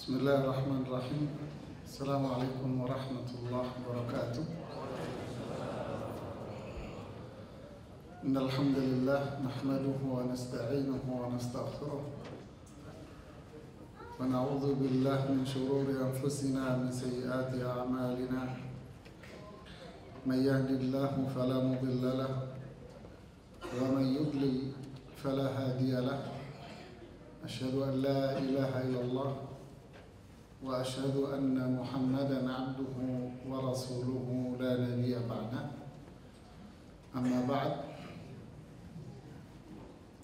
Bismillahirrahmanirrahim. Assalamualaikum warahmatullahi wabarakatuh. Innal hamdalillah nahmaduhu wa nasta'inuhu wa nastaghfiruh wa na'udzu billahi min shururi anfusina min sayyiati a'malina. May yahdihillahu fala mudilla lahu wa may yudlil fala hadiya lahu. Asyhadu an la ilaha illallah wa asyhadu anna Muhammadan abduhu wa rasuluhu la nabiyya ba'da. Amma ba'd.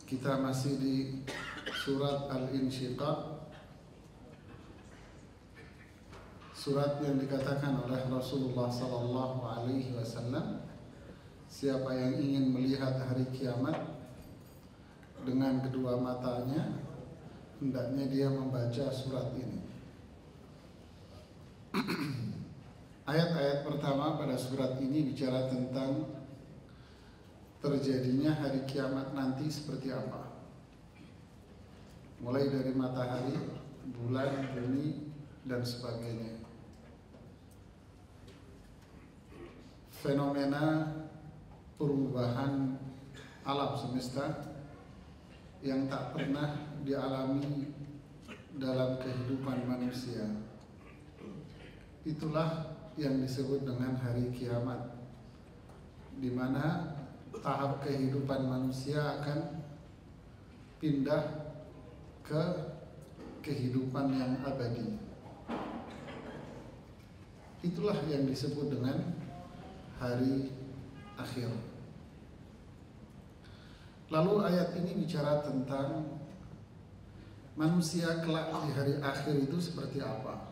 Kita masih di surat Al-Insyiqaq, surat yang dikatakan oleh Rasulullah sallallahu alaihi wasallam, siapa yang ingin melihat hari kiamat dengan kedua matanya, hendaknya dia membaca surat ini. Ayat-ayat pertama pada surat ini bicara tentang terjadinya hari kiamat nanti seperti apa. Mulai dari matahari, bulan, bumi, dan sebagainya. Fenomena perubahan alam semesta yang tak pernah dialami dalam kehidupan manusia. Itulah yang disebut dengan hari kiamat, di mana tahap kehidupan manusia akan pindah ke kehidupan yang abadi. Itulah yang disebut dengan hari akhir. Lalu ayat ini bicara tentang manusia kelak di hari akhir itu seperti apa.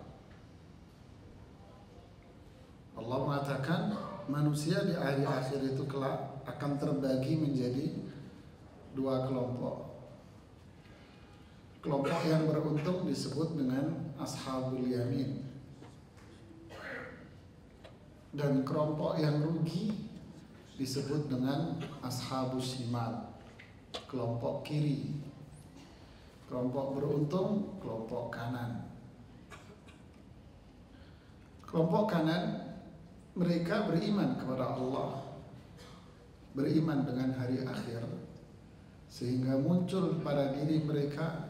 Allah mengatakan manusia di hari akhir itu kelak akan terbagi menjadi dua kelompok. Kelompok yang beruntung disebut dengan Ashabul Yamin, dan kelompok yang rugi disebut dengan Ashabus Shimal, kelompok kiri. Kelompok beruntung, kelompok kanan. Kelompok kanan, mereka beriman kepada Allah, beriman dengan hari akhir, sehingga muncul pada diri mereka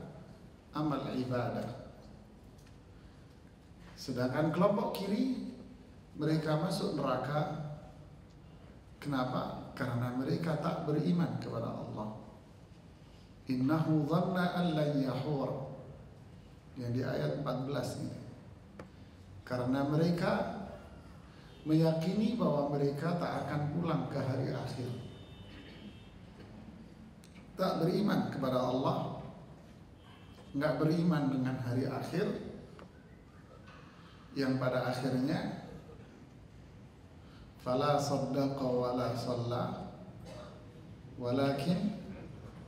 amal ibadah. Sedangkan kelompok kiri, mereka masuk neraka. Kenapa? Karena mereka tak beriman kepada Allah. Innahu dhanna an lan yahur, yang di ayat 14 ini. Karena mereka meyakini bahwa mereka tak akan pulang ke hari akhir. Tak beriman kepada Allah, nggak beriman dengan hari akhir, yang pada akhirnya fala saddaqa wala shalla walakin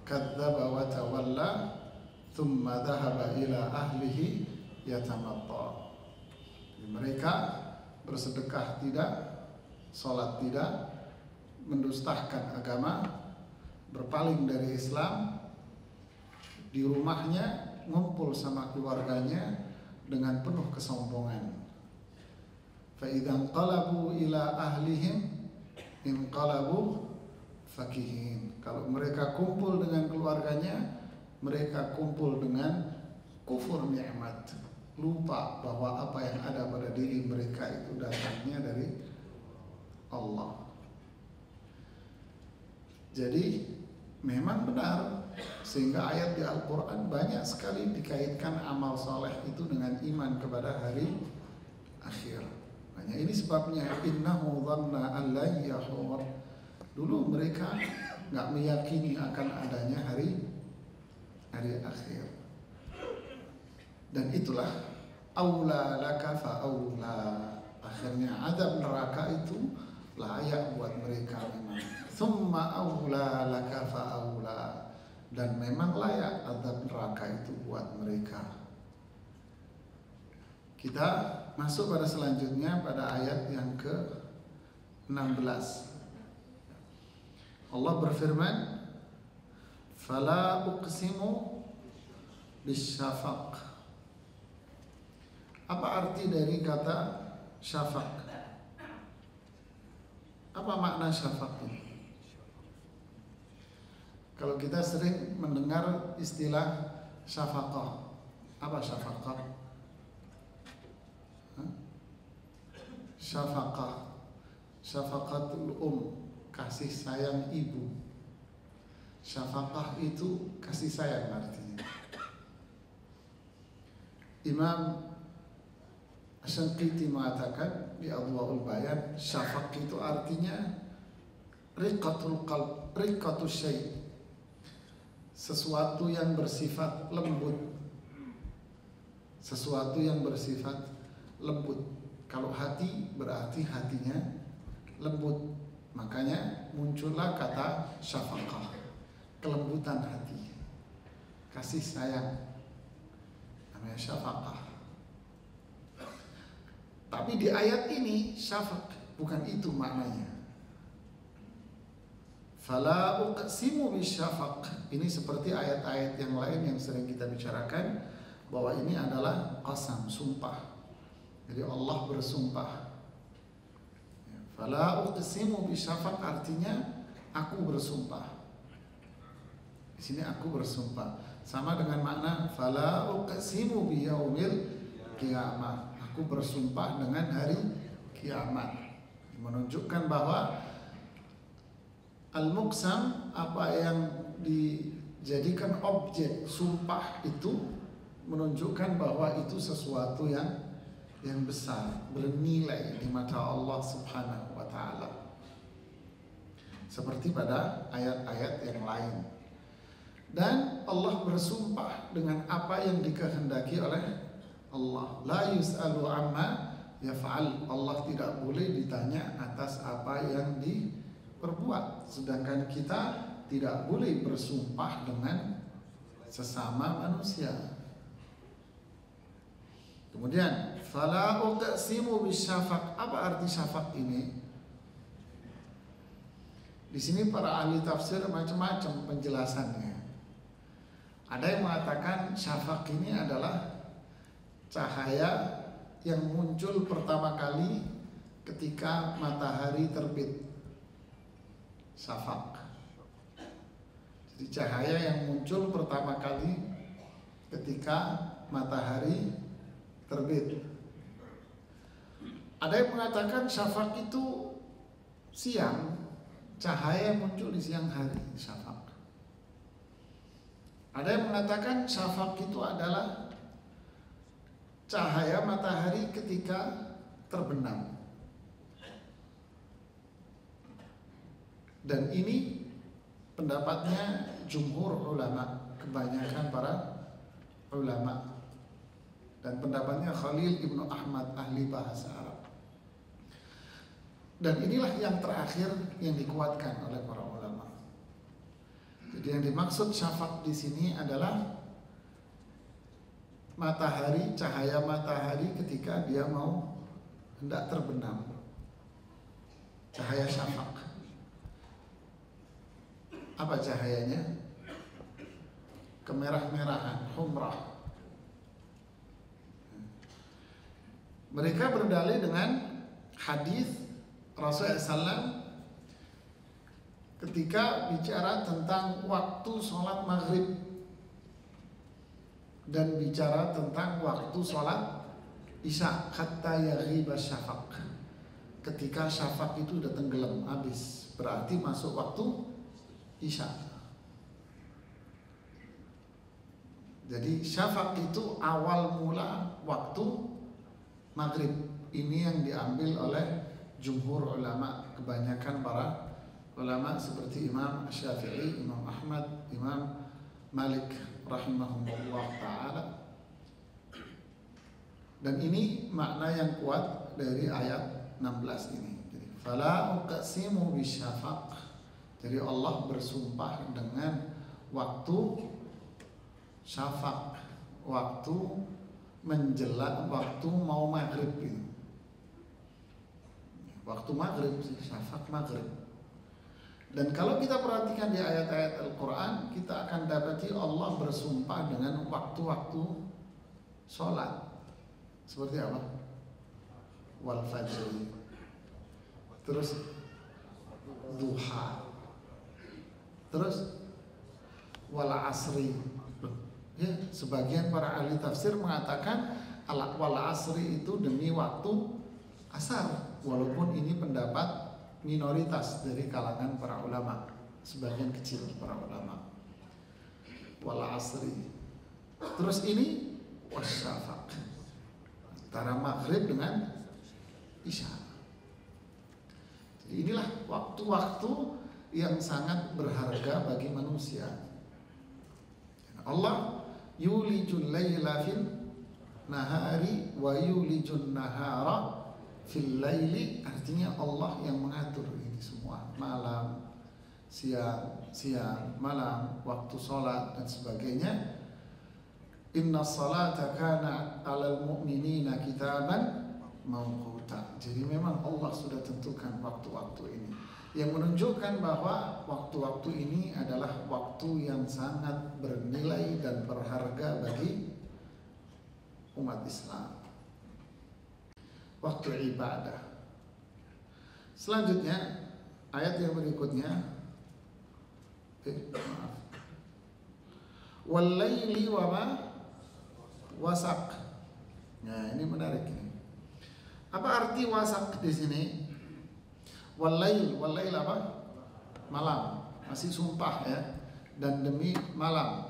kadzdzaba wa tawalla thumma dhahaba ila ahlihi yatamatta. Mereka bersedekah tidak, sholat tidak, mendustakan agama, berpaling dari Islam, di rumahnya ngumpul sama keluarganya dengan penuh kesombongan. Fa idzan qalabu ila ahlihim inqalabu fakihin. Kalau mereka kumpul dengan keluarganya, mereka kumpul dengan kufur nikmat, lupa bahwa apa yang ada pada diri mereka itu datangnya dari Allah. Jadi memang benar, sehingga ayat di Al-Quran banyak sekali dikaitkan amal soleh itu dengan iman kepada hari akhir. Hanya ini sebabnya innahu dhanna an la yahur. Dulu mereka nggak meyakini akan adanya hari akhir. Dan itulah aula laka fa aula. Akhirnya azab neraka itu layak buat mereka memang. Summa aula laka fa aula. Dan memang layak azab neraka itu buat mereka. Kita masuk pada selanjutnya pada ayat yang ke-16. Allah berfirman, "Fala uqsimu bisyafaq Apa arti dari kata syafaq? Apa makna syafaq ini? Kalau kita sering mendengar istilah syafaqah, apa syafaqah? Syafaqah, syafaqatul kasih sayang ibu. Syafaqah itu kasih sayang artinya. Imam Asy-Syanqiti mengatakan di Adwaul Bayan, syafaq itu artinya riqatul qalb, riqatus syai', sesuatu yang bersifat lembut. Sesuatu yang bersifat lembut. Kalau hati berarti hatinya lembut. Makanya muncullah kata syafaqah, kelembutan hati, kasih sayang, namanya syafaqah. Tapi di ayat ini syafaq bukan itu maknanya. Fala uqsimu bisyafaq. Ini seperti ayat-ayat yang lain yang sering kita bicarakan, bahwa ini adalah qasam, sumpah. Jadi Allah bersumpah. Fala uqsimu bisyafaq artinya aku bersumpah. Di sini aku bersumpah. Sama dengan makna fala uqsimu biyaumil qiyamah. Aku bersumpah dengan hari kiamat. Menunjukkan bahwa al-muqsam, apa yang dijadikan objek sumpah itu, menunjukkan bahwa itu sesuatu yang besar, bernilai di mata Allah Subhanahu wa taala. Seperti pada ayat-ayat yang lain. Dan Allah bersumpah dengan apa yang dikehendaki oleh Allah. La yus'alu amma yaf'al. Allah tidak boleh ditanya atas apa yang diperbuat. Sedangkan kita tidak boleh bersumpah dengan sesama manusia. Kemudian fala uqsimu bisyafaq. Apa arti syafaq ini? Di sini para ahli tafsir macam-macam penjelasannya. Ada yang mengatakan syafaq ini adalah cahaya yang muncul pertama kali ketika matahari terbit. Syafaq. Jadi cahaya yang muncul pertama kali ketika matahari terbit. Ada yang mengatakan syafaq itu siang, cahaya yang muncul di siang hari, syafaq. Ada yang mengatakan syafaq itu adalah cahaya matahari ketika terbenam. Dan ini pendapatnya jumhur ulama, kebanyakan para ulama. Dan pendapatnya Khalil Ibnu Ahmad, ahli bahasa Arab. Dan inilah yang terakhir yang dikuatkan oleh para ulama. Jadi yang dimaksud syafaq di sini adalah matahari, cahaya matahari ketika dia mau hendak terbenam. Cahaya syafaq. Apa cahayanya? Kemerah-merahan, humrah. Mereka berdalil dengan hadis Rasulullah SAW ketika bicara tentang waktu sholat maghrib dan bicara tentang waktu sholat isya, hatta yaghiba syafaq. Ketika syafaq itu udah tenggelam habis, berarti masuk waktu isya. Jadi syafaq itu awal mula waktu maghrib. Ini yang diambil oleh jumhur ulama, kebanyakan para ulama seperti Imam Syafi'i, Imam Ahmad, Imam Malik rahimahumullah ta'ala. Dan ini makna yang kuat dari ayat 16 ini. Jadi fala uqsimu bisyafaq. Jadi Allah bersumpah dengan waktu syafaq, waktu menjelang, waktu mau maghrib gitu. Waktu maghrib, syafaq maghrib. Dan kalau kita perhatikan di ayat-ayat Al-Quran, kita akan dapati Allah bersumpah dengan waktu-waktu sholat. Seperti apa? Wal fajri. Terus duha. Terus wal asri. Ya, sebagian para ahli tafsir mengatakan wal asri itu demi waktu asar, walaupun ini pendapat minoritas dari kalangan para ulama, sebagian kecil para ulama. Wal asri. Terus ini wasyafaq, antara maghrib dengan isya. Jadi inilah waktu-waktu yang sangat berharga bagi manusia. Allah yulijul laila fil nahari wa yulijun nahara fil laili, artinya Allah yang mengatur ini semua, malam, siang, malam, waktu sholat dan sebagainya. Inna salata kana 'alal mu'minina kitaban mawquta. Jadi memang Allah sudah tentukan waktu-waktu ini, yang menunjukkan bahwa waktu-waktu ini adalah waktu yang sangat bernilai dan berharga bagi umat Islam. Waktu ibadah. Selanjutnya ayat yang berikutnya, wal-laili wa ma wasaq. Nah, ini menarik ini. Apa arti wasaq di sini? Wal-lail apa? Malam. Masih sumpah ya. Dan demi malam.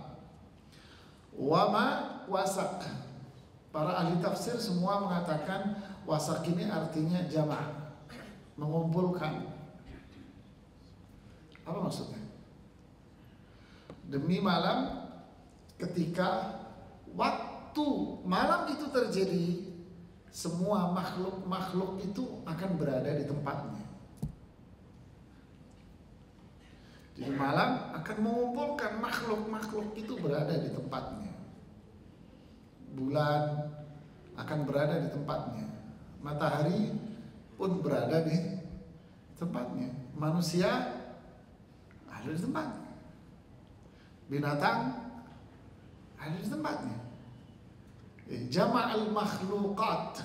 Wa ma wasaq. Para ahli tafsir semua mengatakan wasaq ini artinya jama', mengumpulkan. Apa maksudnya? Demi malam, ketika waktu malam itu terjadi, semua makhluk itu akan berada di tempatnya. Jadi malam akan mengumpulkan makhluk itu berada di tempatnya. Bulan akan berada di tempatnya. Matahari pun berada di tempatnya. Manusia ada di tempatnya. Binatang ada di tempatnya. Jama'al makhluqat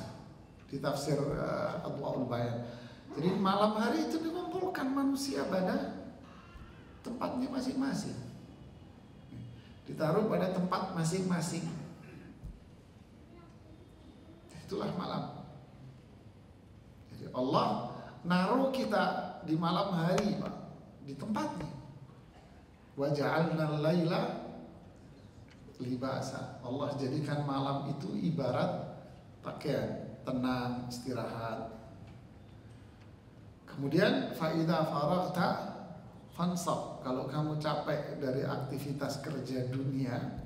di tafsir Adwaul Bayan. Jadi malam hari itu dikumpulkan manusia pada tempatnya masing-masing. Ditaruh pada tempat masing-masing. Itulah malam. Jadi Allah naruh kita di malam hari, Pak, di tempatnya. Wa ja'alna al-laila libasa. Allah jadikan malam itu ibarat pakaian, tenang, istirahat. Kemudian fa idza faraghta fansab. Kalau kamu capek dari aktivitas kerja dunia,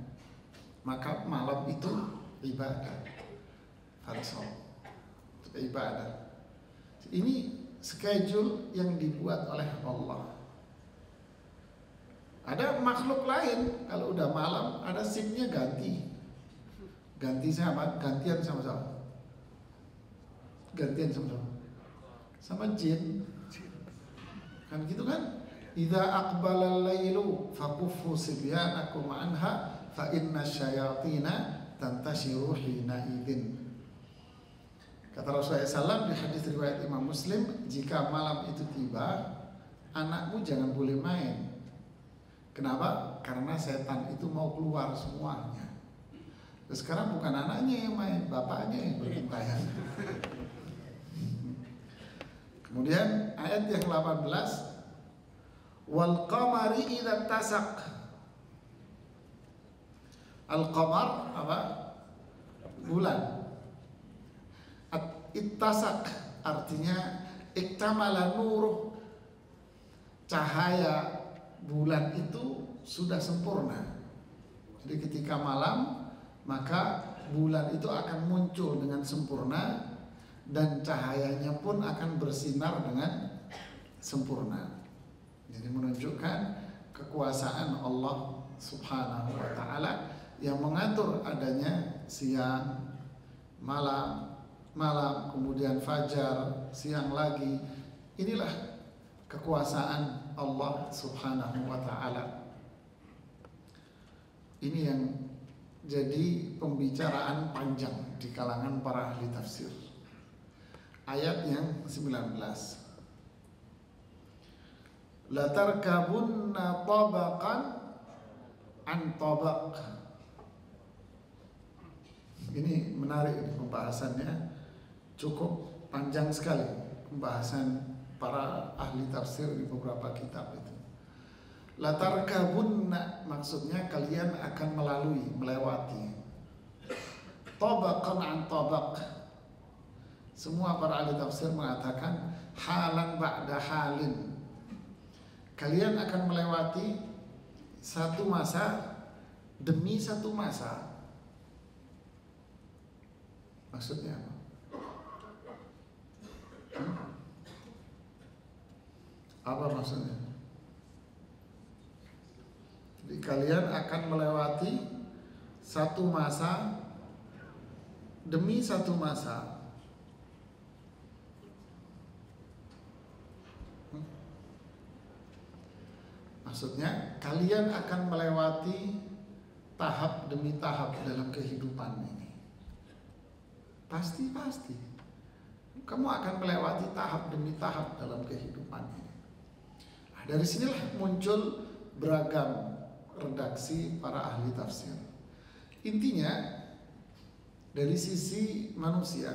maka malam itu ibadah. Fansab, ibadah. Ini schedule yang dibuat oleh Allah. Ada makhluk lain kalau udah malam ada shiftnya ganti sama gantian sama sama jin, kan gitu kan? Idza aqbala al-lailu faquffu sibyanakum anha fa inna syayatina tantashiru hina idzin. Kata Rasulullah SAW di hadis riwayat Imam Muslim, jika malam itu tiba, anakmu jangan boleh main. Kenapa? Karena setan itu mau keluar semuanya. Terus sekarang bukan anaknya yang main, bapaknya yang berkentayan. Kemudian ayat yang 18, wal qamari idza tasaq. Al-qamar apa? Bulan. Ittasak artinya iktamala nuruh, cahaya bulan itu sudah sempurna. Jadi ketika malam maka bulan itu akan muncul dengan sempurna dan cahayanya pun akan bersinar dengan sempurna. Jadi menunjukkan kekuasaan Allah Subhanahu wa taala yang mengatur adanya siang, malam, kemudian fajar, siang lagi. Inilah kekuasaan Allah Subhanahu wa taala. Ini yang jadi pembicaraan panjang di kalangan para ahli tafsir. Ayat yang 19. La tarkabunna tabaqan an tabaq. Ini menarik pembahasannya, cukup panjang sekali pembahasan para ahli tafsir di beberapa kitab itu. La tarkabunna maksudnya kalian akan melewati. Tabaqan an tabaq. Semua para ahli tafsir mengatakan halan ba'da halin. Kalian akan melewati satu masa demi satu masa. Maksudnya apa? Apa maksudnya? Jadi kalian akan melewati satu masa demi satu masa. Maksudnya kalian akan melewati tahap demi tahap dalam kehidupan ini. Pasti. Kamu akan melewati tahap demi tahap dalam kehidupan ini. Nah, dari sinilah muncul beragam redaksi para ahli tafsir. Intinya dari sisi manusia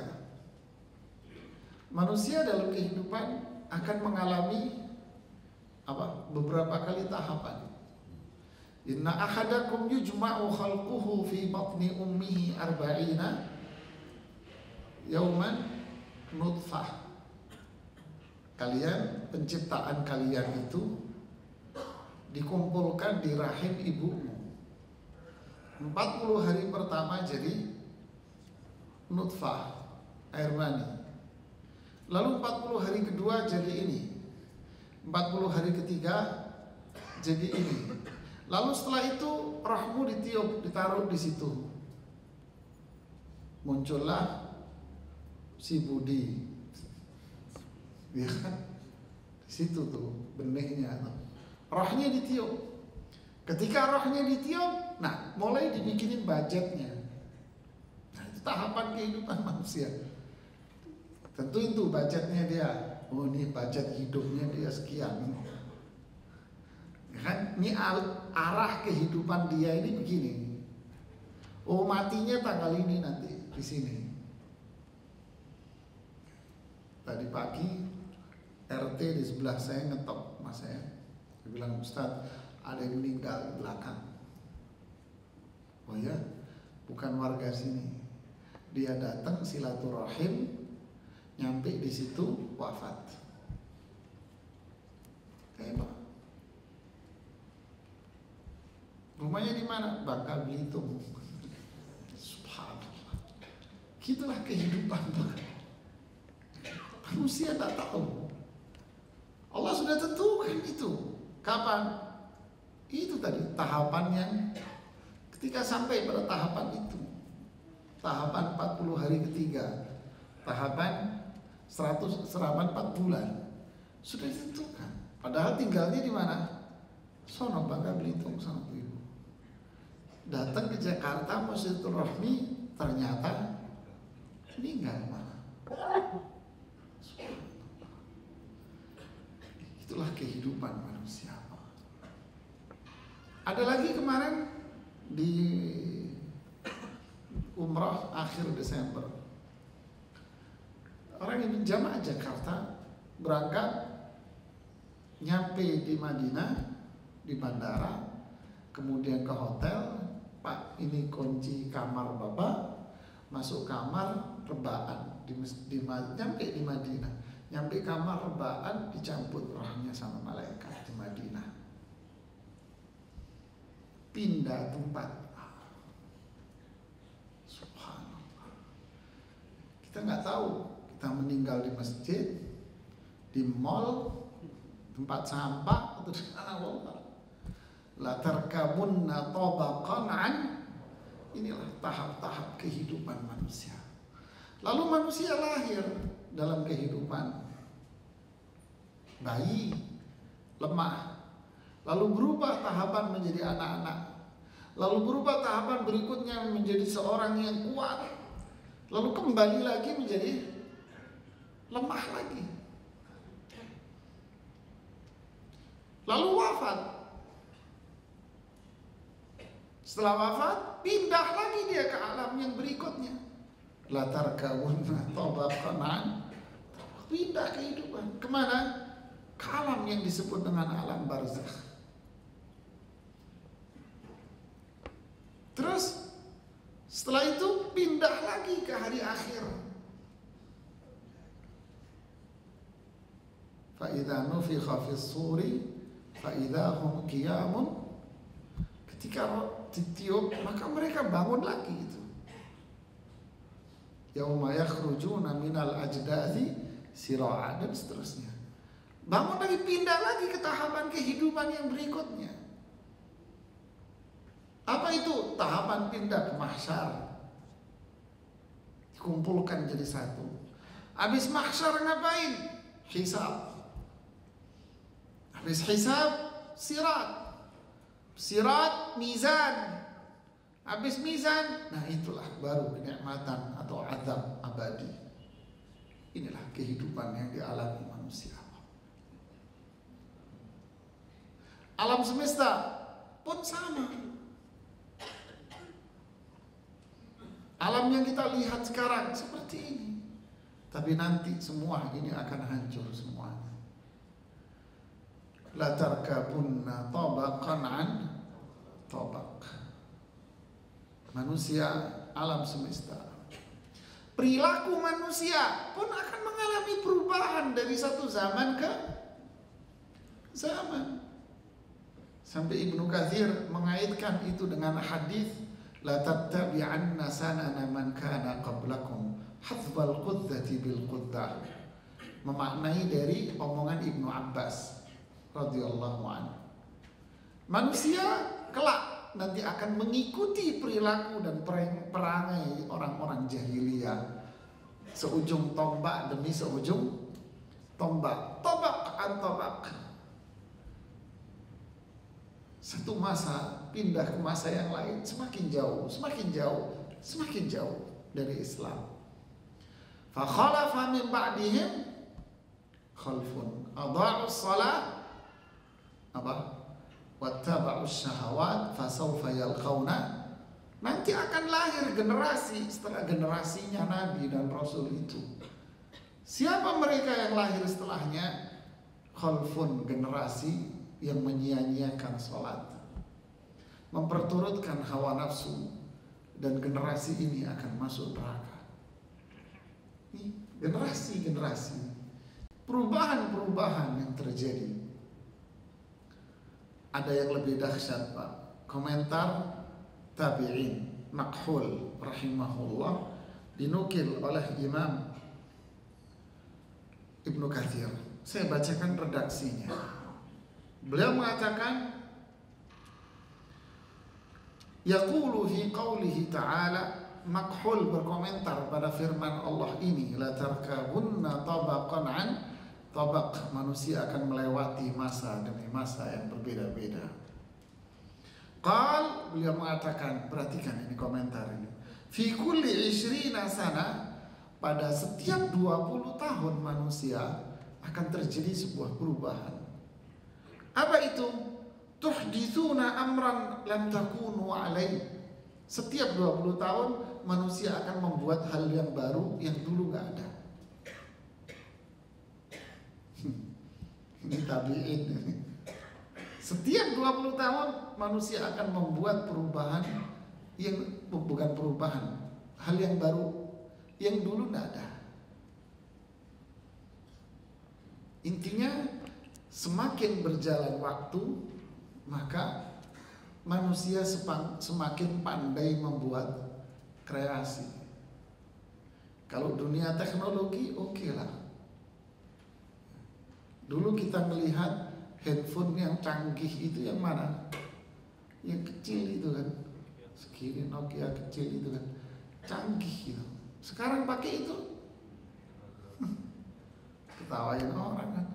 dalam kehidupan akan mengalami beberapa kali tahapan. Inna ahadakum yujma'u khalquhu fi batni ummihi arba'ina yauman nutfah. Penciptaan kalian itu dikumpulkan di rahim ibumu. 40 hari pertama jadi nutfah, air mani. Lalu 40 hari kedua jadi ini. 40 hari ketiga jadi ini. Lalu setelah itu rahmu ditiup, ditaruh di situ. Muncullah si Budi. Ya kan? Di situ tuh benihnya tuh. Rohnya ditiup. Ketika rohnya ditiup, nah mulai dibikinin budgetnya. Nah, itu tahapan kehidupan manusia. Tentu itu budgetnya dia. Oh, ini budget hidupnya dia sekian. Ya kan? Ini arah kehidupan dia ini begini. Oh, matinya tanggal ini nanti di sini. Tadi pagi RT di sebelah saya ngetok mas saya. Dia bilang, Ustadz, ada yang meninggal di belakang. Oh ya, bukan warga sini. Dia datang silaturahim, nyampe di situ wafat. Hebat. Rumahnya di mana? Bangka Belitung. Subhanallah. Gitulah kehidupan manusia tak tahu. Allah sudah tentukan itu. Kapan? Itu tadi tahapan yang ketika sampai pada tahapan itu. Tahapan 40 hari ketiga. Tahapan 100 selama 4 bulan. Sudah ditentukan. Padahal tinggalnya di mana? Sono, Bangka Belitung, sono ibu. Datang ke Jakarta mau silaturahmi, ternyata meninggal malah. Itulah kehidupan manusia. Ada lagi kemarin di umrah akhir Desember, orang yang jamaah Jakarta berangkat, nyampe di Madinah, di bandara, kemudian ke hotel. Pak, ini kunci kamar Bapak. Masuk kamar, rebaan nyampe di Madinah. Nyampe kamar rebaan, dicampur rohnya sama malaikat di Madinah. Pindah tempat. Subhanallah. Kita nggak tahu, kita meninggal di masjid, di mall, tempat sampah, atau di mana. La tarkabunna tabaqan an. Inilah tahap-tahap kehidupan manusia. Lalu manusia lahir dalam kehidupan bayi, lemah, lalu berubah tahapan menjadi anak-anak, lalu berubah tahapan berikutnya menjadi seorang yang kuat, lalu kembali lagi menjadi lemah lagi, lalu wafat. Setelah wafat, pindah lagi dia ke alam yang berikutnya. La tarkabunna tabaqan, pindah kehidupan. Kemana? Ke alam yang disebut dengan alam barzakh. Terus setelah itu pindah lagi ke hari akhir. Fa idza nufikha fis suri fa idza hum qiyamun. Ketika ditiup, maka mereka bangun lagi itu. Yauma yakhrujuna minal ajdathi sira'a, dan seterusnya. Bangun lagi, pindah lagi ke tahapan kehidupan yang berikutnya. Apa itu? Tahapan pindah ke mahsyar. Dikumpulkan jadi satu. Habis mahsyar ngapain? Hisab. Habis hisab, sirat. Sirat, mizan. Habis mizan, nah itulah baru kenikmatan atau azab abadi. Inilah kehidupan yang dialami manusia. Alam semesta pun sama. Alam yang kita lihat sekarang seperti ini, tapi nanti semua ini akan hancur semuanya. La tarkabunna tabaqan an tabaq. Manusia, alam semesta, perilaku manusia pun akan mengalami perubahan dari satu zaman ke zaman. Sampai Ibnu Katsir mengaitkan itu dengan hadis la tattabi'anna sanana man kana qablakum hadzbal qudzati bil quddah, memaknai dari omongan Ibnu Abbas radhiyallahu anhu. Manusia kelak nanti akan mengikuti perilaku dan perangai orang-orang jahiliyah, seujung tombak demi seujung tombak, tobak an tobak. Satu masa pindah ke masa yang lain, semakin jauh, semakin jauh, semakin jauh dari Islam. Fa khalafa min ba'dihim khalfun adha'us shalah apa? Wattaba'us syahawat fasawfa yalqauna. Nanti akan lahir generasi setelah generasinya Nabi dan Rasul itu. Siapa mereka yang lahir setelahnya? Khalfun, generasi yang menyia-nyiakan sholat, memperturutkan hawa nafsu, dan generasi ini akan masuk neraka. Ini generasi-generasi, perubahan-perubahan yang terjadi. Ada yang lebih dahsyat, Pak. Komentar tabi'in Makhul rahimahullah dinukil oleh Imam Ibnu Katsir. Saya bacakan redaksinya. Beliau mengatakan, yaqulu fi qawlihi ta'ala, Makhul berkomentar pada firman Allah ini, la tarkabunna tabaqan an tabaq, manusia akan melewati masa demi masa yang berbeda-beda. Qal, beliau mengatakan, perhatikan ini komentar ini, fi kulli 20 sana, pada setiap 20 tahun manusia akan terjadi sebuah perubahan. Apa itu? Tuhditsuna amran lam takunu alai. Setiap 20 tahun manusia akan membuat hal yang baru yang dulu gak ada. Ini tabi'in. Setiap 20 tahun manusia akan membuat perubahan yang bukan perubahan, hal yang baru yang dulu tidak ada. Intinya semakin berjalan waktu, maka manusia semakin pandai membuat kreasi. Kalau dunia teknologi oke lah. Dulu kita melihat handphone yang canggih itu yang mana? Yang kecil itu kan, segini Nokia kecil itu kan, canggih gitu. Sekarang pakai itu, ketawain orang kan.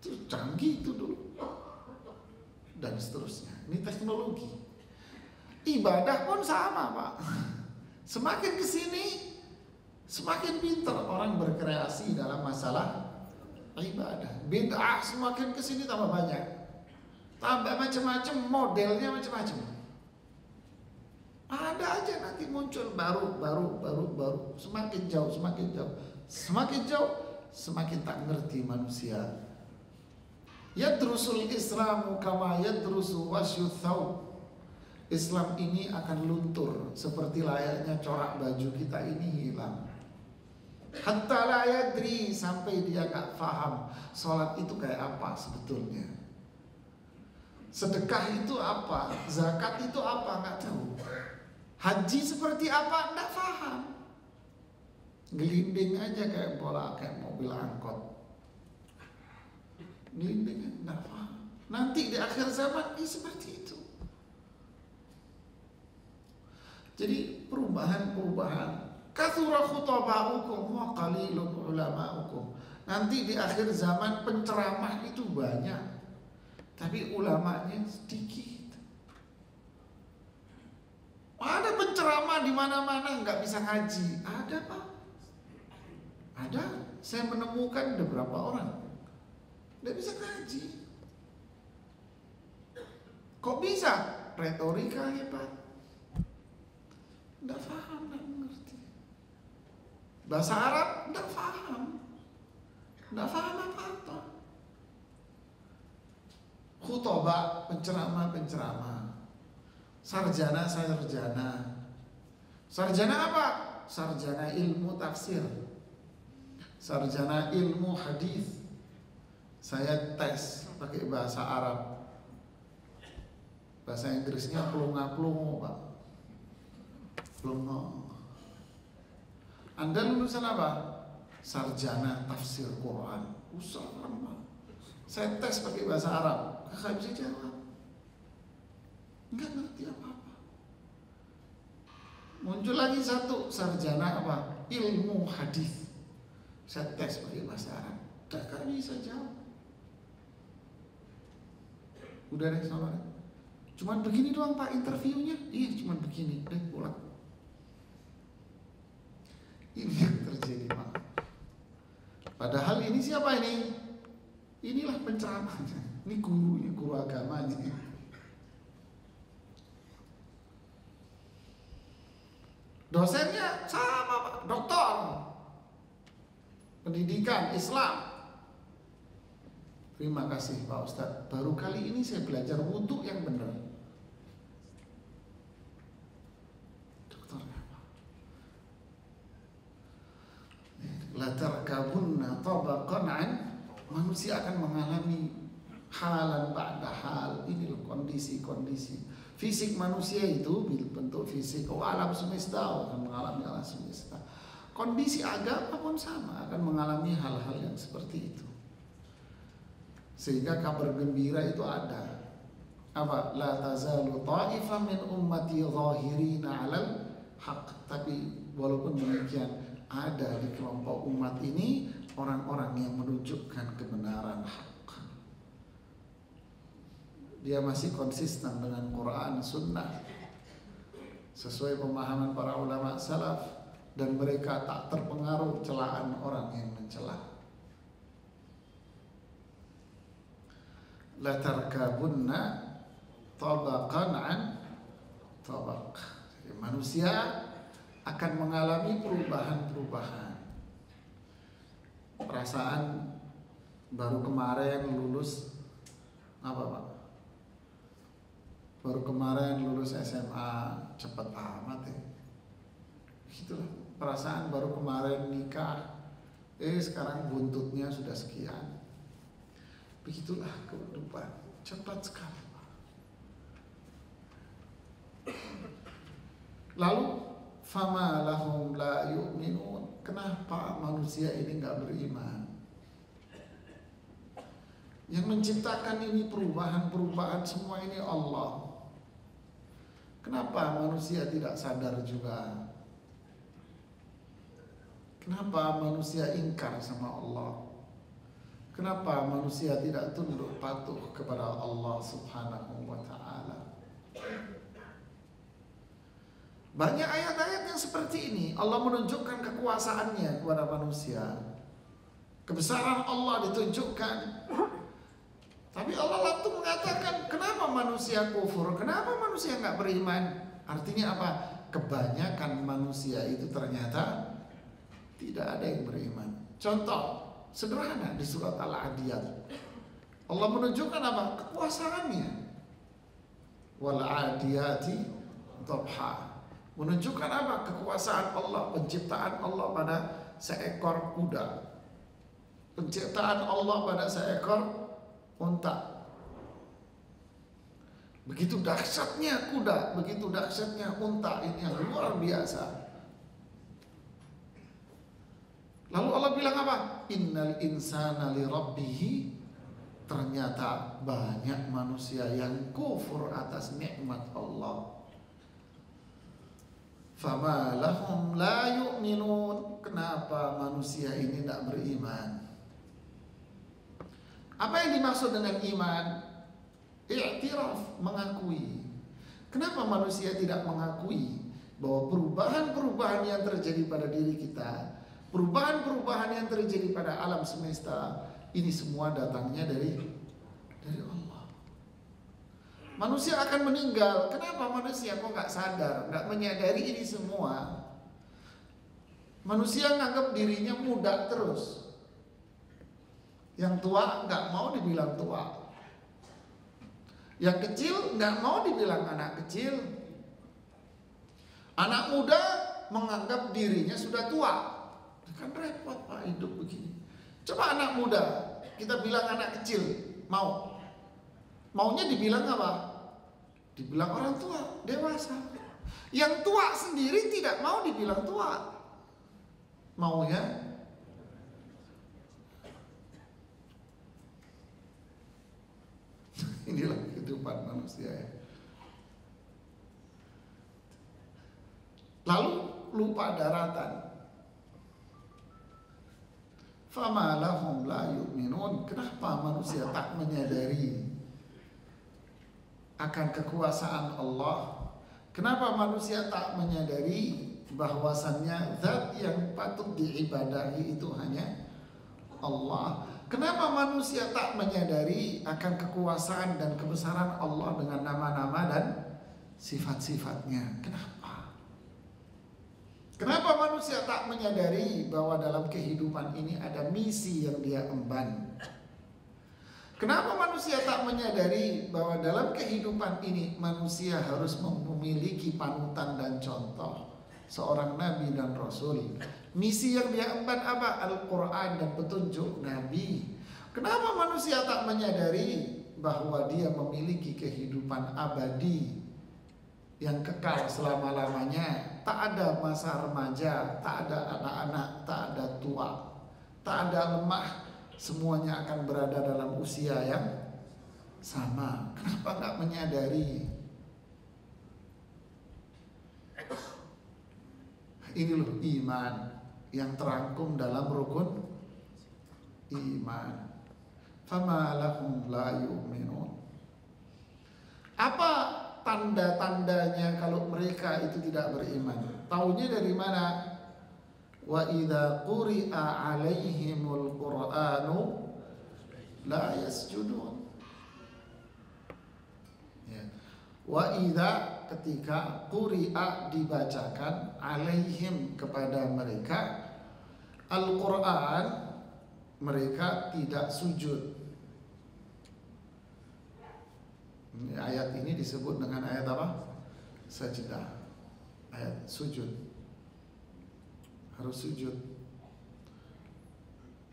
Itu canggih itu dulu. dan seterusnya. Ini teknologi. Ibadah pun sama, Pak. Semakin kesini, semakin pintar orang berkreasi dalam masalah ibadah. Bid'ah semakin kesini tambah banyak, tambah macam-macam, modelnya macam-macam. Ada aja nanti muncul baru. Semakin jauh, semakin tak ngerti manusia. Yadrusul Islamu kama yadrusu wasyut thawb. Islam ini akan luntur seperti layaknya corak baju kita ini hilang. Hatta la yadri, sampai dia gak paham sholat itu kayak apa sebetulnya, sedekah itu apa, zakat itu apa, gak tahu. Haji seperti apa, gak paham. Gelinding aja kayak bola, kayak mobil angkot. Gelinding gak paham. Nanti di akhir zaman ini seperti itu. Jadi perubahan. Kathura khutaba'ukum wa qalilun ulama'ukum. Nanti di akhir zaman penceramah itu banyak, tapi ulamanya sedikit. Ada penceramah di mana-mana nggak bisa ngaji. Ada, Pak. Ada. Saya menemukan beberapa orang nggak bisa ngaji. Kok bisa? Retorika hebat. Nggak paham, nggak mengerti. Bahasa Arab nggak paham apa-apa. Khutbah, penceramah. Sarjana. Sarjana apa? Sarjana ilmu tafsir, sarjana ilmu hadis. Saya tes pakai bahasa Arab, bahasa Inggrisnya pelunga-pelungu, Pak. Anda lulusan apa? Sarjana tafsir Quran. Usah. Saya tes pakai bahasa Arab, kakak bisa jawab. Enggak ngerti apa-apa. Muncul lagi satu, sarjana apa? Ilmu hadis. Saya tes pakai bahasa Arab, kakak bisa jawab. Udah deh, sama. Cuman begini doang, Pak, interviewnya. Iya, cuman begini, pulang. Ini yang terjadi, Pak. Padahal ini siapa ini? Inilah penceramahnya. Ini gurunya, guru agamanya. Dosennya sama, Pak, doktor pendidikan Islam. Terima kasih, Pak Ustadz. Baru kali ini saya belajar wudhu yang benar. La tarkabunna tabaqan an, manusia akan mengalami halan ba'da hal. Ini loh kondisi-kondisi fisik manusia itu bentuk fisik. Alam semesta akan mengalami alam semesta. Kondisi agama pun sama, akan mengalami hal-hal yang seperti itu. Sehingga kabar gembira itu ada. Apa? La tazalu ta'ifah min ummati zahirina 'alal haqq. Tapi walaupun demikian, ada di kelompok umat ini orang-orang yang menunjukkan kebenaran hak. Dia masih konsisten dengan Quran, Sunnah, sesuai pemahaman para ulama salaf, dan mereka tak terpengaruh celaan orang yang mencela. La tarkabunna tabaqan an tabaq. Manusia akan mengalami perubahan. Perasaan baru kemarin lulus apa, Pak? Baru kemarin lulus SMA, cepat amat ya. Itulah perasaan baru kemarin nikah, sekarang buntutnya sudah sekian. Begitulah kehidupan, cepat sekali, Pak. Lalu fama lahum la yu'minun. Kenapa manusia ini enggak beriman? Yang menciptakan ini perubahan semua ini Allah. Kenapa manusia tidak sadar juga? Kenapa manusia ingkar sama Allah? Kenapa manusia tidak tunduk patuh kepada Allah Subhanahu wa ta'ala? Banyak ayat-ayat yang seperti ini. Allah menunjukkan kekuasaannya kepada manusia. Kebesaran Allah ditunjukkan. Tapi Allah langsung mengatakan, kenapa manusia kufur? Kenapa manusia nggak beriman? Artinya apa? Kebanyakan manusia itu ternyata tidak ada yang beriman. Contoh sederhana di surat Al-Adiyat. Allah menunjukkan apa? Kekuasaannya. Wal 'adiyati dhabha. Menunjukkan apa? Kekuasaan Allah, penciptaan Allah pada seekor kuda. Penciptaan Allah pada seekor unta. Begitu dahsyatnya kuda, begitu dahsyatnya unta, ini yang luar biasa. Lalu Allah bilang apa? Innal insana li rabbih. Ternyata banyak manusia yang kufur atas nikmat Allah. Fama lahum la yu'minun. Kenapa manusia ini tidak beriman? Apa yang dimaksud dengan iman? I'tiraf, mengakui. Kenapa manusia tidak mengakui bahwa perubahan-perubahan yang terjadi pada diri kita, perubahan-perubahan yang terjadi pada alam semesta, ini semua datangnya dari Allah. Manusia akan meninggal. Kenapa manusia kok nggak sadar, nggak menyadari ini semua? Manusia nganggap dirinya muda terus. Yang tua nggak mau dibilang tua. Yang kecil nggak mau dibilang anak kecil. Anak muda menganggap dirinya sudah tua. Kan repot Pak hidup begini. Coba anak muda, kita bilang anak kecil, maunya dibilang apa? Dibilang orang tua, dewasa. Yang tua sendiri tidak mau dibilang tua. Maunya inilah kehidupan manusia ya. Lalu lupa daratan. Fama lahum la yu'minun. Kenapa manusia tak menyadari akan kekuasaan Allah? Kenapa manusia tak menyadari bahwasannya zat yang patut diibadahi itu hanya Allah? Kenapa manusia tak menyadari akan kekuasaan dan kebesaran Allah dengan nama-nama dan sifat-sifatnya? Kenapa manusia tak menyadari bahwa dalam kehidupan ini ada misi yang dia emban? Kenapa manusia tak menyadari bahwa dalam kehidupan ini manusia harus memiliki panutan dan contoh seorang nabi dan rasul? Misi yang dia emban apa? Al-Quran dan petunjuk nabi. Kenapa manusia tak menyadari bahwa dia memiliki kehidupan abadi yang kekal selama-lamanya? Tak ada masa remaja, tak ada anak-anak, tak ada tua, tak ada lemah. Semuanya akan berada dalam usia yang sama. Kenapa nggak menyadari? Ini loh iman yang terangkum dalam rukun iman. Fama lahum la yu'minun. Apa tanda-tandanya kalau mereka itu tidak beriman? Taunya dari mana? Wa idza quri'a 'alaihimul Qur'anu la yasjudun. Ya. Wa idza, ketika quri'a, dibacakan, 'alaihim, kepada mereka, Al-Qur'an, mereka tidak sujud. Ayat ini disebut dengan ayat apa? Sajdah. Ayat sujud. Harus sujud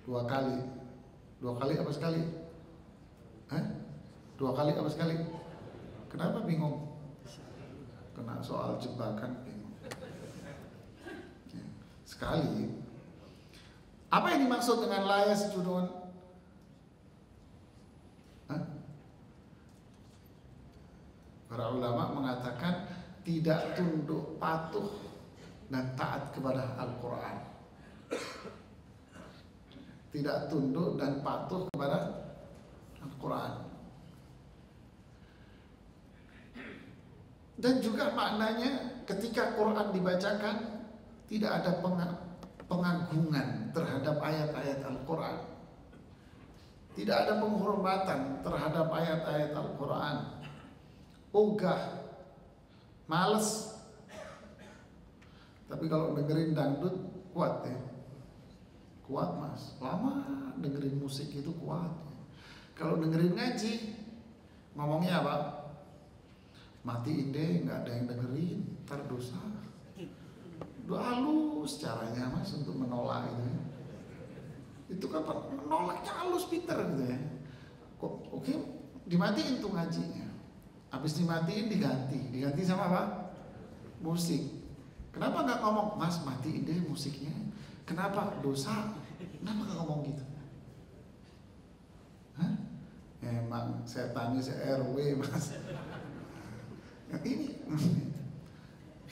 2 kali. 2 kali apa sekali? 2 kali apa sekali? Kenapa bingung? Kena soal jebakan bingung. Sekali. Apa yang dimaksud dengan la yasjudun? Para ulama mengatakan tidak tunduk patuh dan taat kepada Al-Quran. tidak tunduk dan patuh kepada Al-Quran. Dan juga maknanya ketika Quran dibacakan tidak ada pengagungan terhadap ayat-ayat Al-Quran, tidak ada penghormatan terhadap ayat-ayat Al-Quran, ogah, males. Tapi kalau dengerin dangdut kuat ya, kuat mas, lama dengerin musik itu kuat. Kalau dengerin ngaji, ngomongnya apa? Matiin deh, nggak ada yang dengerin, ntar dosa. Udah halus caranya mas untuk menolak itu ya. Itu kan menolaknya halus pinter gitu ya. Oke, dimatiin tuh ngajinya. Habis dimatiin diganti sama apa? Musik. Kenapa nggak ngomong, mas matiin deh musiknya? Kenapa? Dosa. Kenapa nggak ngomong gitu? Hah? Emang setannya RW mas.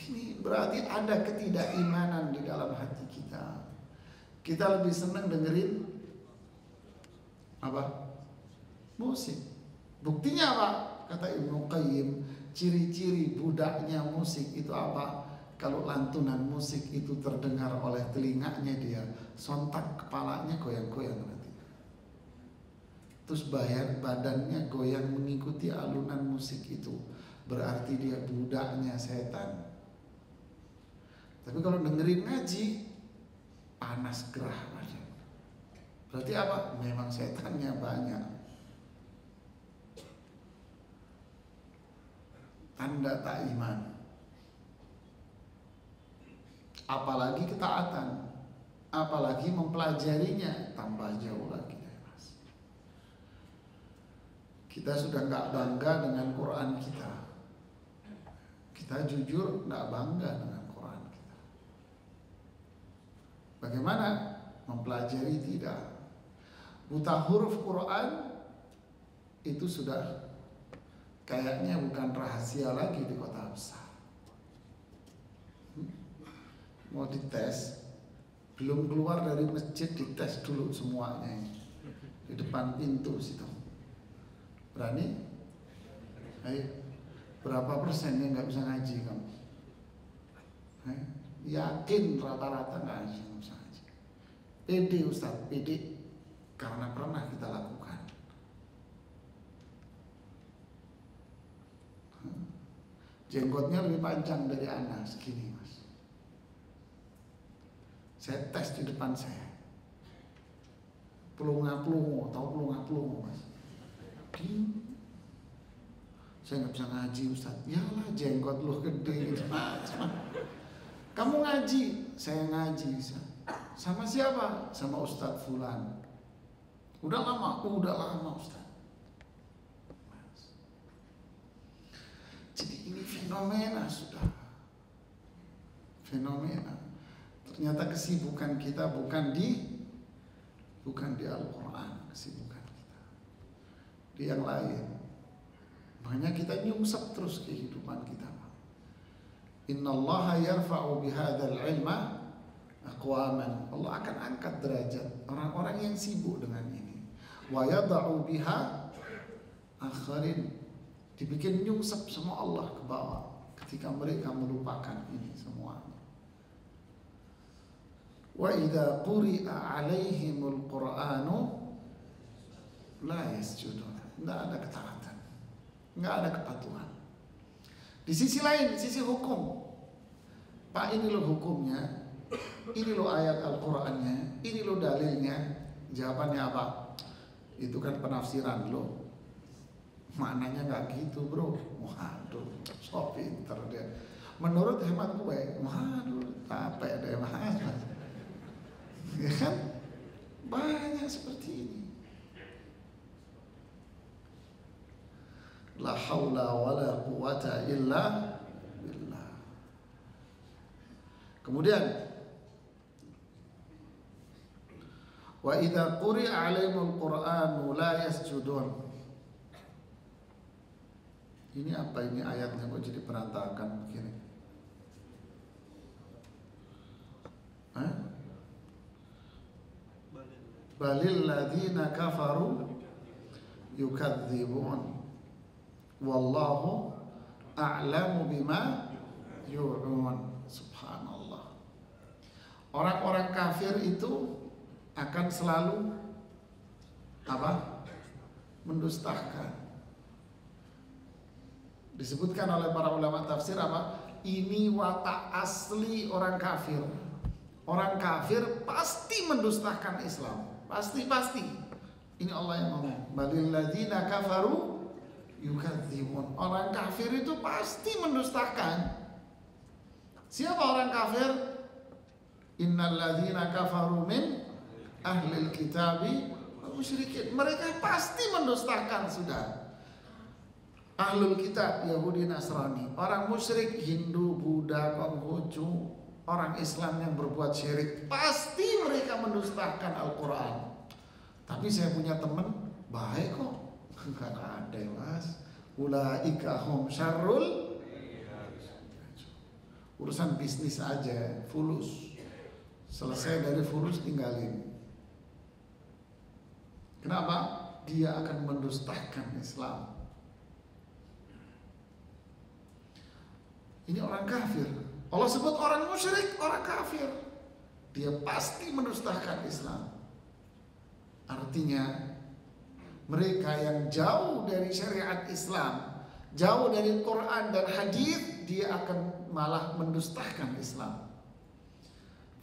Ini berarti ada ketidakimanan di dalam hati kita. Kita lebih senang dengerin apa? Musik. Buktinya apa? Kata Ibnu Qayyim, ciri-ciri budaknya musik itu apa? Kalau lantunan musik itu terdengar oleh telinganya dia, sontak kepalanya goyang-goyang nanti. Terus badannya goyang mengikuti alunan musik itu. Berarti dia budaknya setan. Tapi kalau dengerin ngaji, panas gerah badan. Berarti apa? Memang setannya banyak. Tanda tak iman. Apalagi ketaatan, apalagi mempelajarinya, tambah jauh lagi deh mas. Kita sudah nggak bangga dengan Quran kita. Kita jujur nggak bangga dengan Quran kita. Bagaimana? Mempelajari tidak. Buta huruf Quran itu sudah kayaknya bukan rahasia lagi di kota besar. Mau dites, belum keluar dari masjid dites dulu semuanya di depan pintu situ. Berani? Ayo, berapa persen yang nggak bisa ngaji kamu? Yakin rata-rata nggak bisa ngaji. Pede Ustaz, pede karena pernah kita lakukan. Jenggotnya lebih panjang dari Anda segini mas. Saya tes di depan saya. Pelunga-pelungu, tahu pelunga-pelungu mas? Saya nggak bisa ngaji Ustaz. Yalah jenggot lu gede gitu. Kamu ngaji, saya ngaji Ustaz. Sama siapa? Sama Ustaz Fulan. Udah lama Ustaz. Jadi ini fenomena sudah. Fenomena. Ternyata kesibukan kita bukan di Al-Quran, kesibukan kita di yang lain. Makanya kita nyungsep terus kehidupan kita. Innallaha yarfa'u bihadzal ilma aqwaman. Allah akan angkat derajat orang-orang yang sibuk dengan ini. Wa yad'u biha akharin. Dibikin nyungsep semua Allah ke bawah ketika mereka melupakan ini semuanya. Wa idza quri'a 'alaihimul Qur'anu la yasjudun. Enggak ada ketaatan. Enggak ada kepatuhan. Di sisi lain, di sisi hukum. Pak, ini loh hukumnya. Ini loh ayat Al-Qur'annya, ini loh dalilnya. Jawabannya apa? Itu kan penafsiran lo. Maknanya nggak gitu bro. Waduh, so pinter dia. Menurut hemat gue, waduh, capek deh mas. Ya kan? Banyak seperti ini. La haula wala quwata illa billah. Kemudian wa idza quri'a 'alaihimul Qur'anu la yasjudun. Ini apa ini ayatnya kok jadi berantakan begini? balil ladzina kafaru yukadzibun wallahu a'lamu bima yu'un. Subhanallah. Orang-orang kafir itu akan selalu apa? Mendustakan. Disebutkan oleh para ulama tafsir apa? Ini watak asli orang kafir. Orang kafir pasti mendustakan Islam. Pasti. Ini Allah yang ngomong. Balil ladzina kafaru yukadzibun. Orang kafir itu pasti mendustakan. Siapa orang kafir? Innal ladzina kafaru min ahlil kitabi wal musyrikin. Mereka pasti mendustakan sudah. Ahlul kitab Yahudi Nasrani, orang musyrik Hindu, Buddha, Konghucu, orang Islam yang berbuat syirik, pasti mereka mendustakan Al-Quran. Tapi saya punya teman baik kok. Enggak ada mas. Ulaika hum syarrul. Urusan bisnis aja, fulus. Selesai dari fulus tinggalin. Kenapa? Dia akan mendustakan Islam. Ini orang kafir. Allah sebut orang musyrik, orang kafir. Dia pasti mendustakan Islam. Artinya mereka yang jauh dari syariat Islam, jauh dari Quran dan hadis, dia akan malah mendustakan Islam.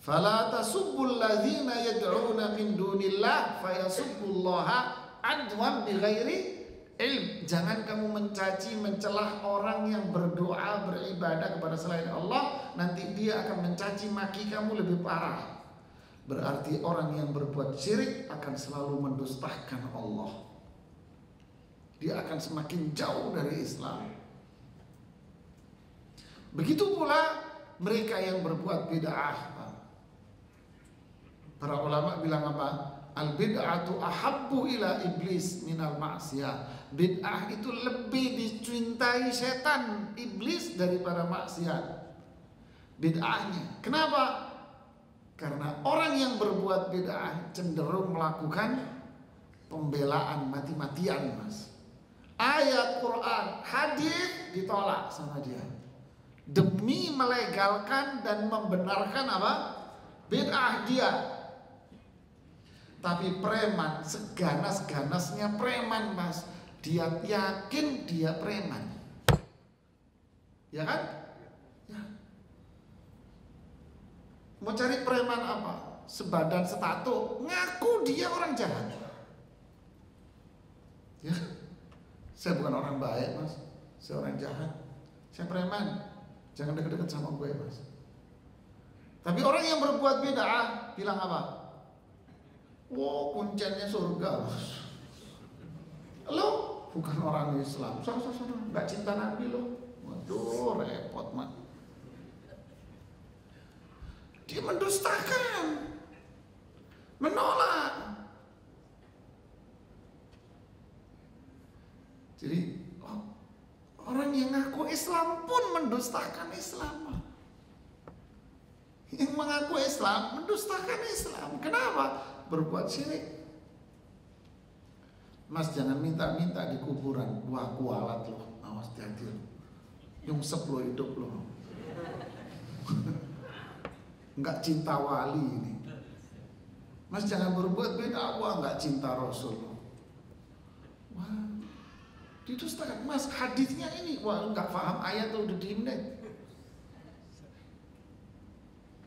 Fala tasubbul ladzina yad'una min dunillah fayasubbullaha adwan bighairi ilm. Jangan kamu mencaci, mencelah orang yang berdoa, beribadah kepada selain Allah, nanti dia akan mencaci maki kamu lebih parah. Berarti orang yang berbuat syirik akan selalu mendustakan Allah. Dia akan semakin jauh dari Islam. Begitu pula mereka yang berbuat bid'ah. Para ulama bilang apa? Al bid'atu ahabbu ila iblis minal ma'siyah. Bid'ah itu lebih dicintai setan, iblis daripada maksiat. Bid'ahnya. Kenapa? Karena orang yang berbuat bid'ah cenderung melakukan pembelaan mati-matian, mas. Ayat Quran, hadis ditolak sama dia. Demi melegalkan dan membenarkan apa? Bid'ah dia. Tapi preman, seganas-ganasnya preman, mas. Dia yakin dia preman. Ya kan? Ya. Mau cari preman apa? Sebadan setato, ngaku dia orang jahat. Ya. Saya bukan orang baik, mas. Saya orang jahat. Saya preman. Jangan dekat-dekat sama gue, mas. Tapi orang yang berbuat bid'ah bilang apa? Wow, kuncinya surga, mas. Lo bukan orang Islam. Sana, nggak cinta Nabi lo. Waduh, repot, mas. Dia mendustakan, menolak. Jadi orang yang ngaku Islam pun mendustakan Islam. Yang mengaku Islam mendustakan Islam. Kenapa? Berbuat syirik. Mas jangan minta-minta di kuburan. Wah kualat loh. Awas hati-hati loh. Nyungsep lo hidup lo. Enggak cinta wali ini. Mas jangan berbuat beda. Wah enggak cinta Rasul. Wah didustakan. Mas hadisnya ini. Wah enggak paham ayat tuh udah diem deh.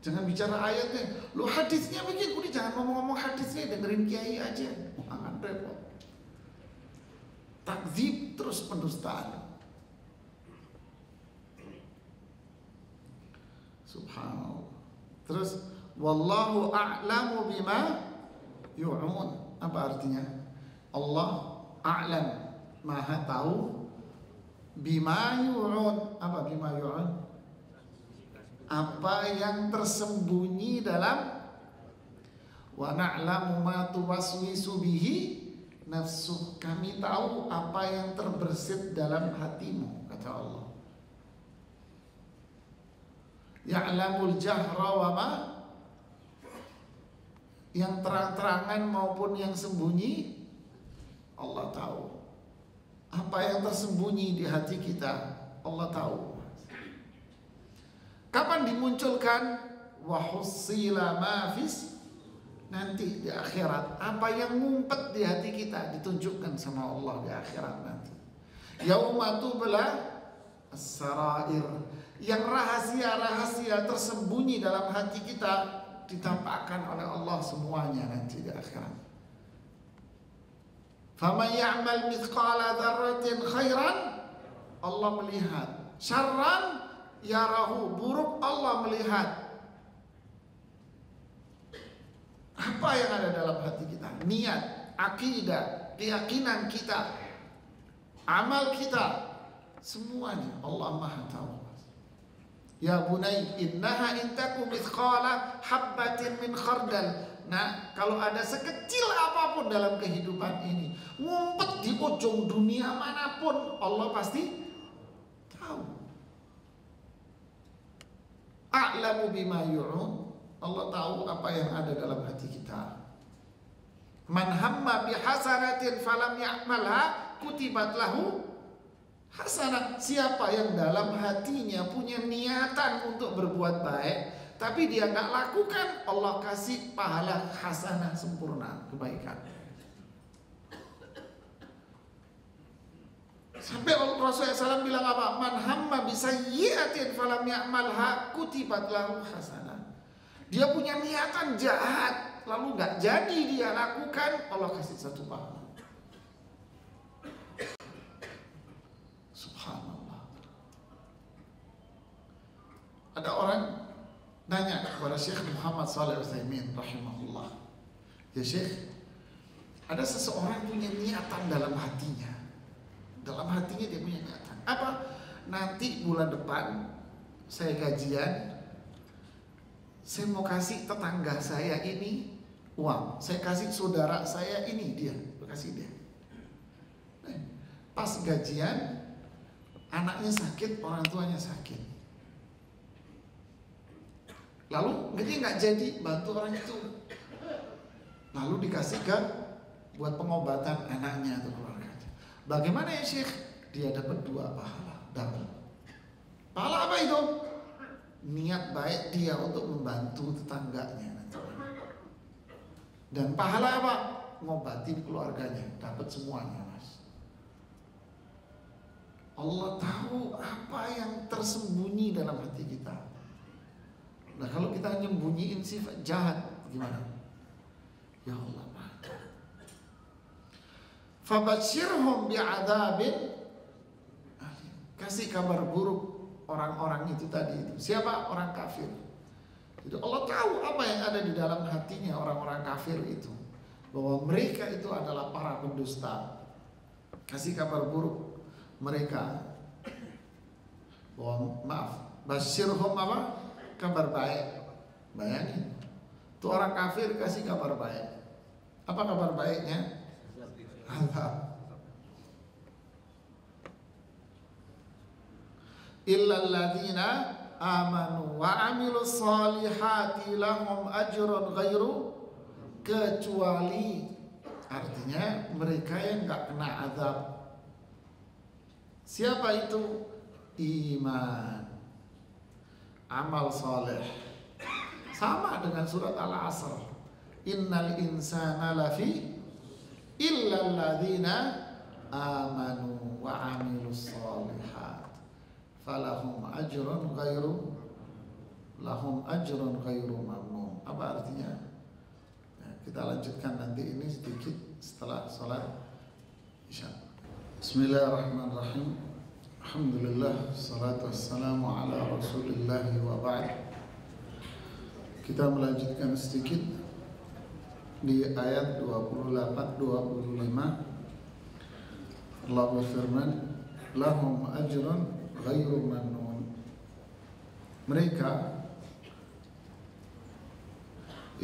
Jangan bicara ayatnya. Lo hadisnya begini. Udah jangan ngomong-ngomong hadisnya. Dengerin kiai aja. Jangan repot. Takzib terus pendustaan. Subhanallah. Terus wallahu a'lamu bima yu'un. Apa artinya? Allah a'lam, maha tahu, bima yu'un. Apa bima yu'un? Apa yang tersembunyi dalam, wa na'lamu ma tuwaswisu bihi nafsuh. Kami tahu apa yang terbersit dalam hatimu, kata Allah. Ya'lamul jahra wa ma yang terang-terangan maupun yang sembunyi, Allah tahu. Apa yang tersembunyi di hati kita, Allah tahu. Kapan dimunculkan? Wahussila ma fis, nanti di akhirat. Apa yang ngumpet di hati kita ditunjukkan sama Allah di akhirat nanti. Yauma tubla as-sarair, yang rahasia-rahasia tersembunyi dalam hati kita ditampakkan oleh Allah semuanya nanti di akhirat. Faman ya'mal mithqala dzarratin khairan, Allah melihat. Syarran yarahu, buruk Allah melihat. Apa yang ada dalam hati kita? Niat, akidah, keyakinan kita, amal kita, semuanya Allah Maha tahu. Ya bunai, innaha intaku mithqala habbatin min khardal. Nah, kalau ada sekecil apapun dalam kehidupan ini, ngumpet di ujung dunia manapun, Allah pasti tahu. A'lamu bima yu'un, Allah tahu apa yang ada dalam hati kita. Man hamma bihasanatin falam ya'malha kutibat lahu hasanah. Siapa yang dalam hatinya punya niatan untuk berbuat baik, tapi dia nggak lakukan, Allah kasih pahala hasanah sempurna, kebaikan. Sampai Rasulullah SAW bilang apa? Man hamma bisayyi'atin falam ya'malha kutibat lahu hasanah. Dia punya niatan jahat, lalu nggak jadi dia lakukan, Allah kasih satu pahala. Subhanallah. Ada orang nanya kepada Syekh Muhammad Shalih Al-Utsaimin rahimahullah, ya Syekh, ada seseorang punya niatan dalam hatinya. Dalam hatinya dia punya niatan. Apa? Nanti bulan depan saya gajian, saya mau kasih tetangga saya ini uang, saya kasih saudara saya ini, dia kasih dia. Nah, pas gajian, anaknya sakit, orang tuanya sakit. Lalu dia nggak jadi bantu orang itu. Lalu dikasih ke buat pengobatan anaknya atau keluarganya. Bagaimana ya Syekh? Dia dapat 2 pahala, dapat. Pahala apa itu? Niat baik dia untuk membantu tetangganya nanti. Dan pahala apa? Ngobati keluarganya, dapat semuanya, Mas. Allah tahu apa yang tersembunyi dalam hati kita. Nah, kalau kita nyembunyiin sifat jahat, gimana? Ya Allah, fabashshirhum bi'adzabin, kasih kabar buruk orang-orang itu tadi itu. Siapa? Orang kafir. Jadi Allah tahu apa yang ada di dalam hatinya orang-orang kafir itu, bahwa mereka itu adalah para pendusta. Kasih kabar buruk mereka, bahwa maaf, basyirhum apa? Kabar baik. Bayangin, itu orang kafir kasih kabar baik. Apa kabar baiknya? Azab. Illal ladzina amanu wa amilus solihati lahum ajrun ghairu, kecuali, artinya mereka yang nggak kena azab. Siapa itu? Iman, amal soleh. Sama dengan surat Al-Asr, innal insana lafi illal ladzina amanu wa amilus solihat falahum ajrun ghairu mamnun. Apa artinya? Ya, kita lanjutkan nanti ini sedikit setelah sholat Isya. Bismillahirrahmanirrahim. Alhamdulillah, salatu wassalamu ala Rasulillah wa ba'd. Kita melanjutkan sedikit di ayat 28-25. Allah berfirman, lahum ajrun ghairu mamnun. Mereka,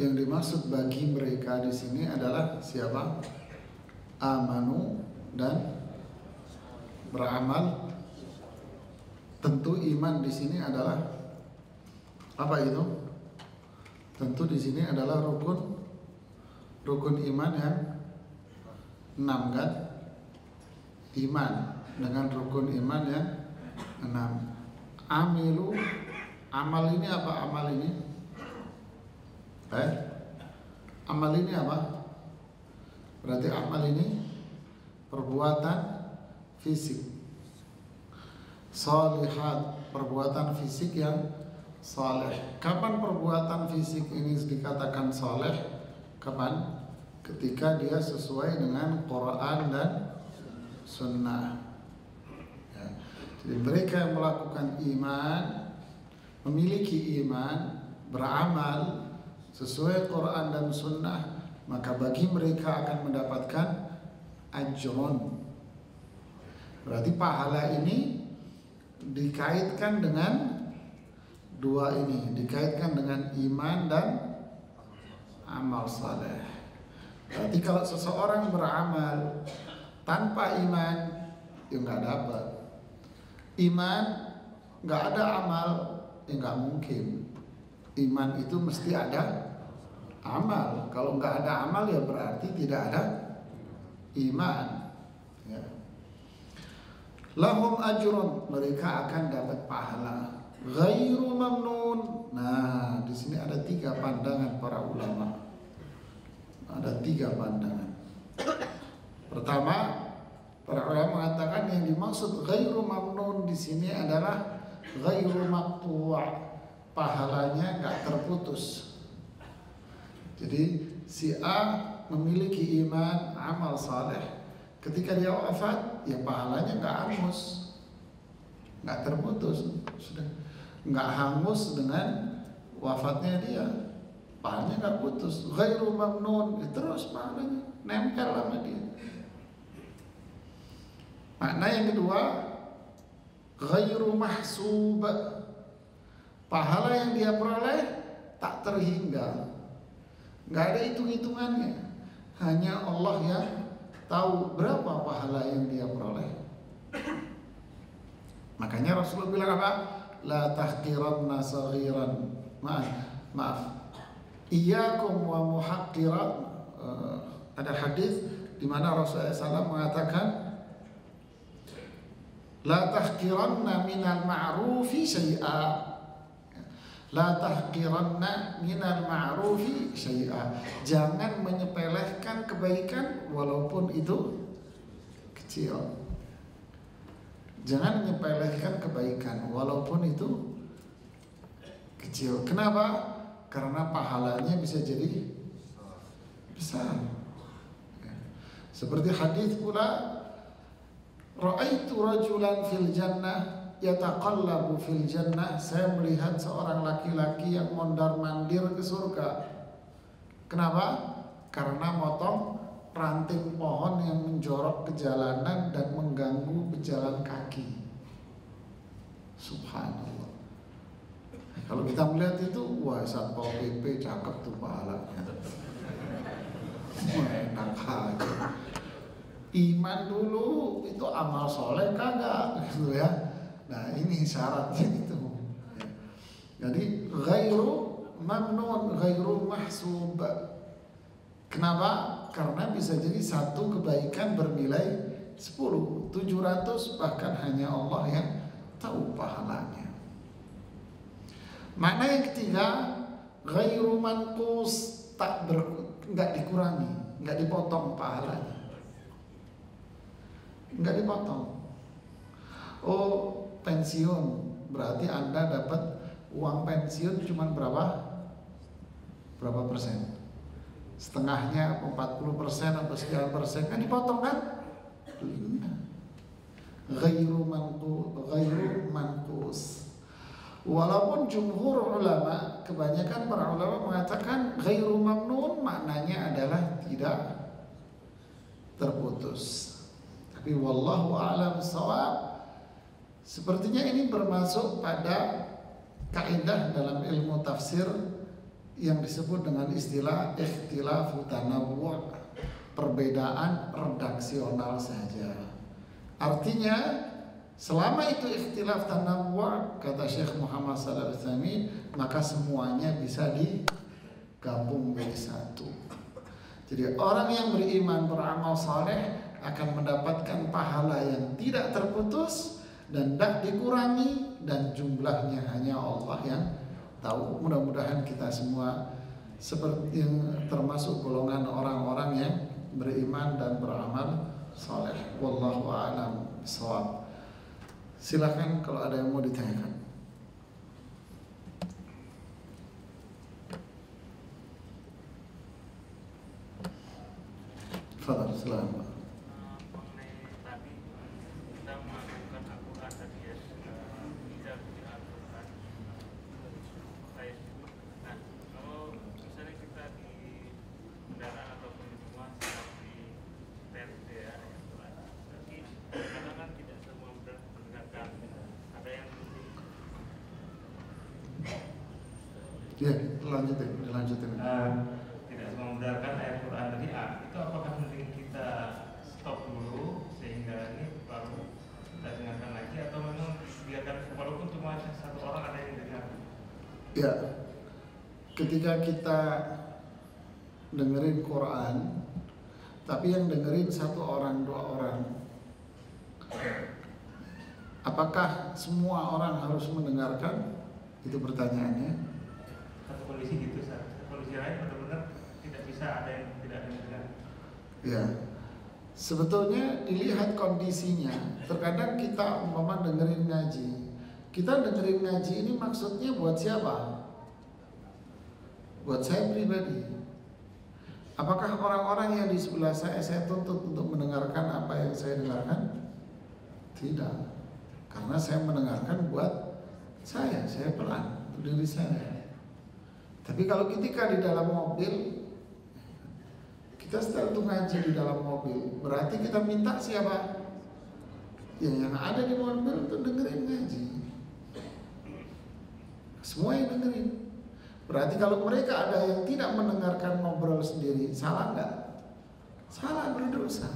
yang dimaksud bagi mereka di sini adalah siapa? Amanu, dan beramal. Tentu iman di sini adalah apa itu? Tentu di sini adalah rukun rukun iman yang 6 kan? Iman dengan rukun iman yang 6. Amilu, amal ini apa? Amal ini amal ini apa? Berarti amal ini perbuatan fisik. Shalihat, perbuatan fisik yang saleh. Kapan perbuatan fisik ini dikatakan saleh? Kapan? Ketika dia sesuai dengan Quran dan Sunnah. Ya. Jadi mereka yang melakukan iman, memiliki iman, beramal sesuai Quran dan Sunnah, maka bagi mereka akan mendapatkan ajron. Berarti pahala ini dikaitkan dengan dua ini, dikaitkan dengan iman dan amal saleh. Berarti kalau seseorang beramal tanpa iman, ya nggak dapat. Iman nggak ada amal, ya nggak mungkin. Iman itu mesti ada amal. Kalau nggak ada amal ya berarti tidak ada iman. Ya. Lahum ajrun, mereka akan dapat pahala. Ghairu mamnun. Nah, di sini ada 3 pandangan para ulama. Ada 3 pandangan. Pertama, para ulama mengatakan yang dimaksud ghairu mamnun di sini adalah ghairu maqtu'. Pahalanya nggak terputus. Jadi si A memiliki iman, amal saleh. Ketika dia wafat, ya pahalanya nggak hangus, nggak terputus, sudah nggak hangus dengan wafatnya dia. Pahalanya nggak putus. Ghairu mamnun, terus pahalanya nempel sama dia. Makna yang kedua, ghairu mahsub. Pahala yang dia peroleh tak terhingga, nggak ada hitung-hitungannya. Hanya Allah yang tahu berapa pahala yang dia peroleh. Makanya Rasulullah bilang apa? La tahqiranna saghiran. Maaf. Iyyakum wa muhaqqiran. Ada hadis di mana Rasulullah SAW mengatakan, la tahqiranna minal ma'rufi syai'a. La tahqiranna minal ma'rufi syai'a. Jangan menyepelekan kebaikan walaupun itu kecil. Jangan menyepelekan kebaikan walaupun itu kecil. Kenapa? Karena pahalanya bisa jadi besar. Seperti hadis pula, ra'aitu rajulan fil jannah yataqallabu fil jannah. Saya melihat seorang laki-laki yang mondar-mandir ke surga. Kenapa? Karena motong ranting pohon yang menjorok ke jalanan dan mengganggu pejalan kaki. Subhanallah. Kalau kita melihat itu, wah Satpol PP cakep tuh pahalanya. Wah enak aja. Iman dulu, itu amal soleh kagak gitu ya. Nah ini syaratnya itu. Jadi ghairu mamnun, ghairu mahsub. Kenapa? Karena bisa jadi satu kebaikan bernilai 10, 700, bahkan hanya Allah yang tahu pahalanya. Makna yang ketiga, ghairu manqus, nggak dikurangi, nggak dipotong pahalanya, nggak dipotong. Oh pensiun, berarti Anda dapat uang pensiun cuma berapa persen? Setengahnya, 40% atau sekian persen, kan dipotong kan? Ghairu manqus. Walaupun jumhur ulama, kebanyakan para ulama mengatakan ghairu mamnun, maknanya adalah tidak terputus. Tapi wallahu a'lam shawab, sepertinya ini bermasuk pada kaidah dalam ilmu tafsir yang disebut dengan istilah ikhtilafu tanawwu', perbedaan redaksional saja. Artinya selama itu ikhtilaf tanawwu', kata Syekh Muhammad Shalih Al-Utsaimin, maka semuanya bisa digabung menjadi satu. Jadi orang yang beriman beramal saleh akan mendapatkan pahala yang tidak terputus dan tidak dikurangi, dan jumlahnya hanya Allah yang tahu. Mudah-mudahan kita semua seperti yang termasuk golongan orang-orang yang beriman dan beramal saleh. Wallahu a'lam bishawab. Silakan kalau ada yang mau ditanyakan. Fadhal, silakan. Mengenai tadi kita melakukan Al-Quran tadi ya, bisa Al-Quran saya sebut. Nah, kalau misalnya kita di kendaraan ataupun di rumah seperti stand ya Al-Quran, tapi kadang kan tidak semua mendengarkan, ada yang Ya, dilanjutin. tidak semua mendengarkan ayat Quran tadi. Itu apakah penting kita stop dulu sehingga ini baru kita dengarkan lagi, atau memang biarkan walaupun cuma satu orang ada yang dengar? Ya, ketika kita dengerin Quran, tapi yang dengerin satu orang, dua orang, apakah semua orang harus mendengarkan? Itu pertanyaannya. Satu kondisi gitu, satu kondisi lain benar-benar tidak bisa ada yang tidak ada yang dengar. Ya, sebetulnya dilihat kondisinya. Terkadang kita umpama dengerin ngaji, kita dengerin ngaji ini maksudnya buat siapa? Buat saya pribadi. Apakah orang-orang yang di sebelah saya tuntut untuk mendengarkan apa yang saya dengarkan? Tidak, karena saya mendengarkan buat saya pelan untuk diri saya. Tapi kalau ketika di dalam mobil, kita setel tuh ngaji di dalam mobil, berarti kita minta siapa? Yang ada di mobil untuk dengerin ngaji. Semua yang dengerin. Berarti kalau mereka ada yang tidak mendengarkan ngobrol sendiri, salah nggak? Salah, berdosa.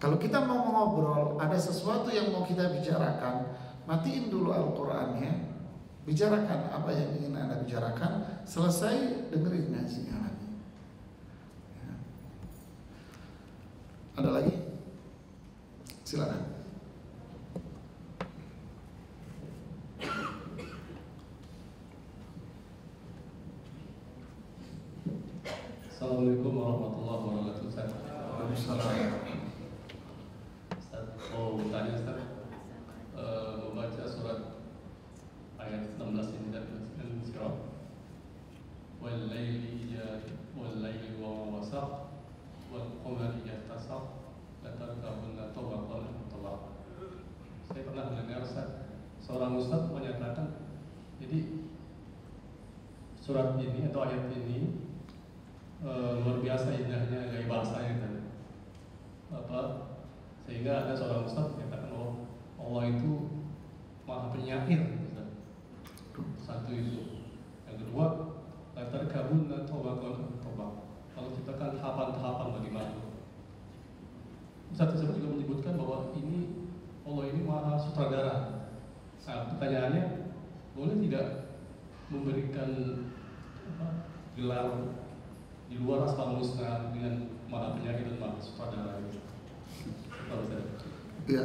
Kalau kita mau ngobrol, ada sesuatu yang mau kita bicarakan, matiin dulu Al-Qurannya, bicarakan apa yang ingin Anda bicarakan, selesai dengerin ngajinya lagi. Ya. Ada lagi? Silakan. Assalamualaikum warahmatullahi wabarakatuh. Waalaikumsalam. Ustaz, mau bertanya Ustaz, membaca surat ayat 16 ini dari Al-Insyirah, wal laili wa ma wasaq wal qamari yahtasab la tarkabunna tabaqan an tabaq. Saya pernah mendengar Ustaz, seorang ustaz menyatakan, jadi surat ini atau ayat ini luar biasa indahnya gaya bahasanya kan. Sehingga ada seorang ustaz menyatakan bahwa Allah itu maha penyair. Satu itu. Yang kedua, latar kabun dan tobakon tobak. Kalau ciptakan tahapan-tahapan bagaimana? Ustaz tersebut juga menyebutkan bahwa ini Allah ini maha sutradara. Nah, pertanyaannya, boleh tidak memberikan gelar di luar Asmaul Husna dengan maha penyair dan maha sutradara itu? Ya.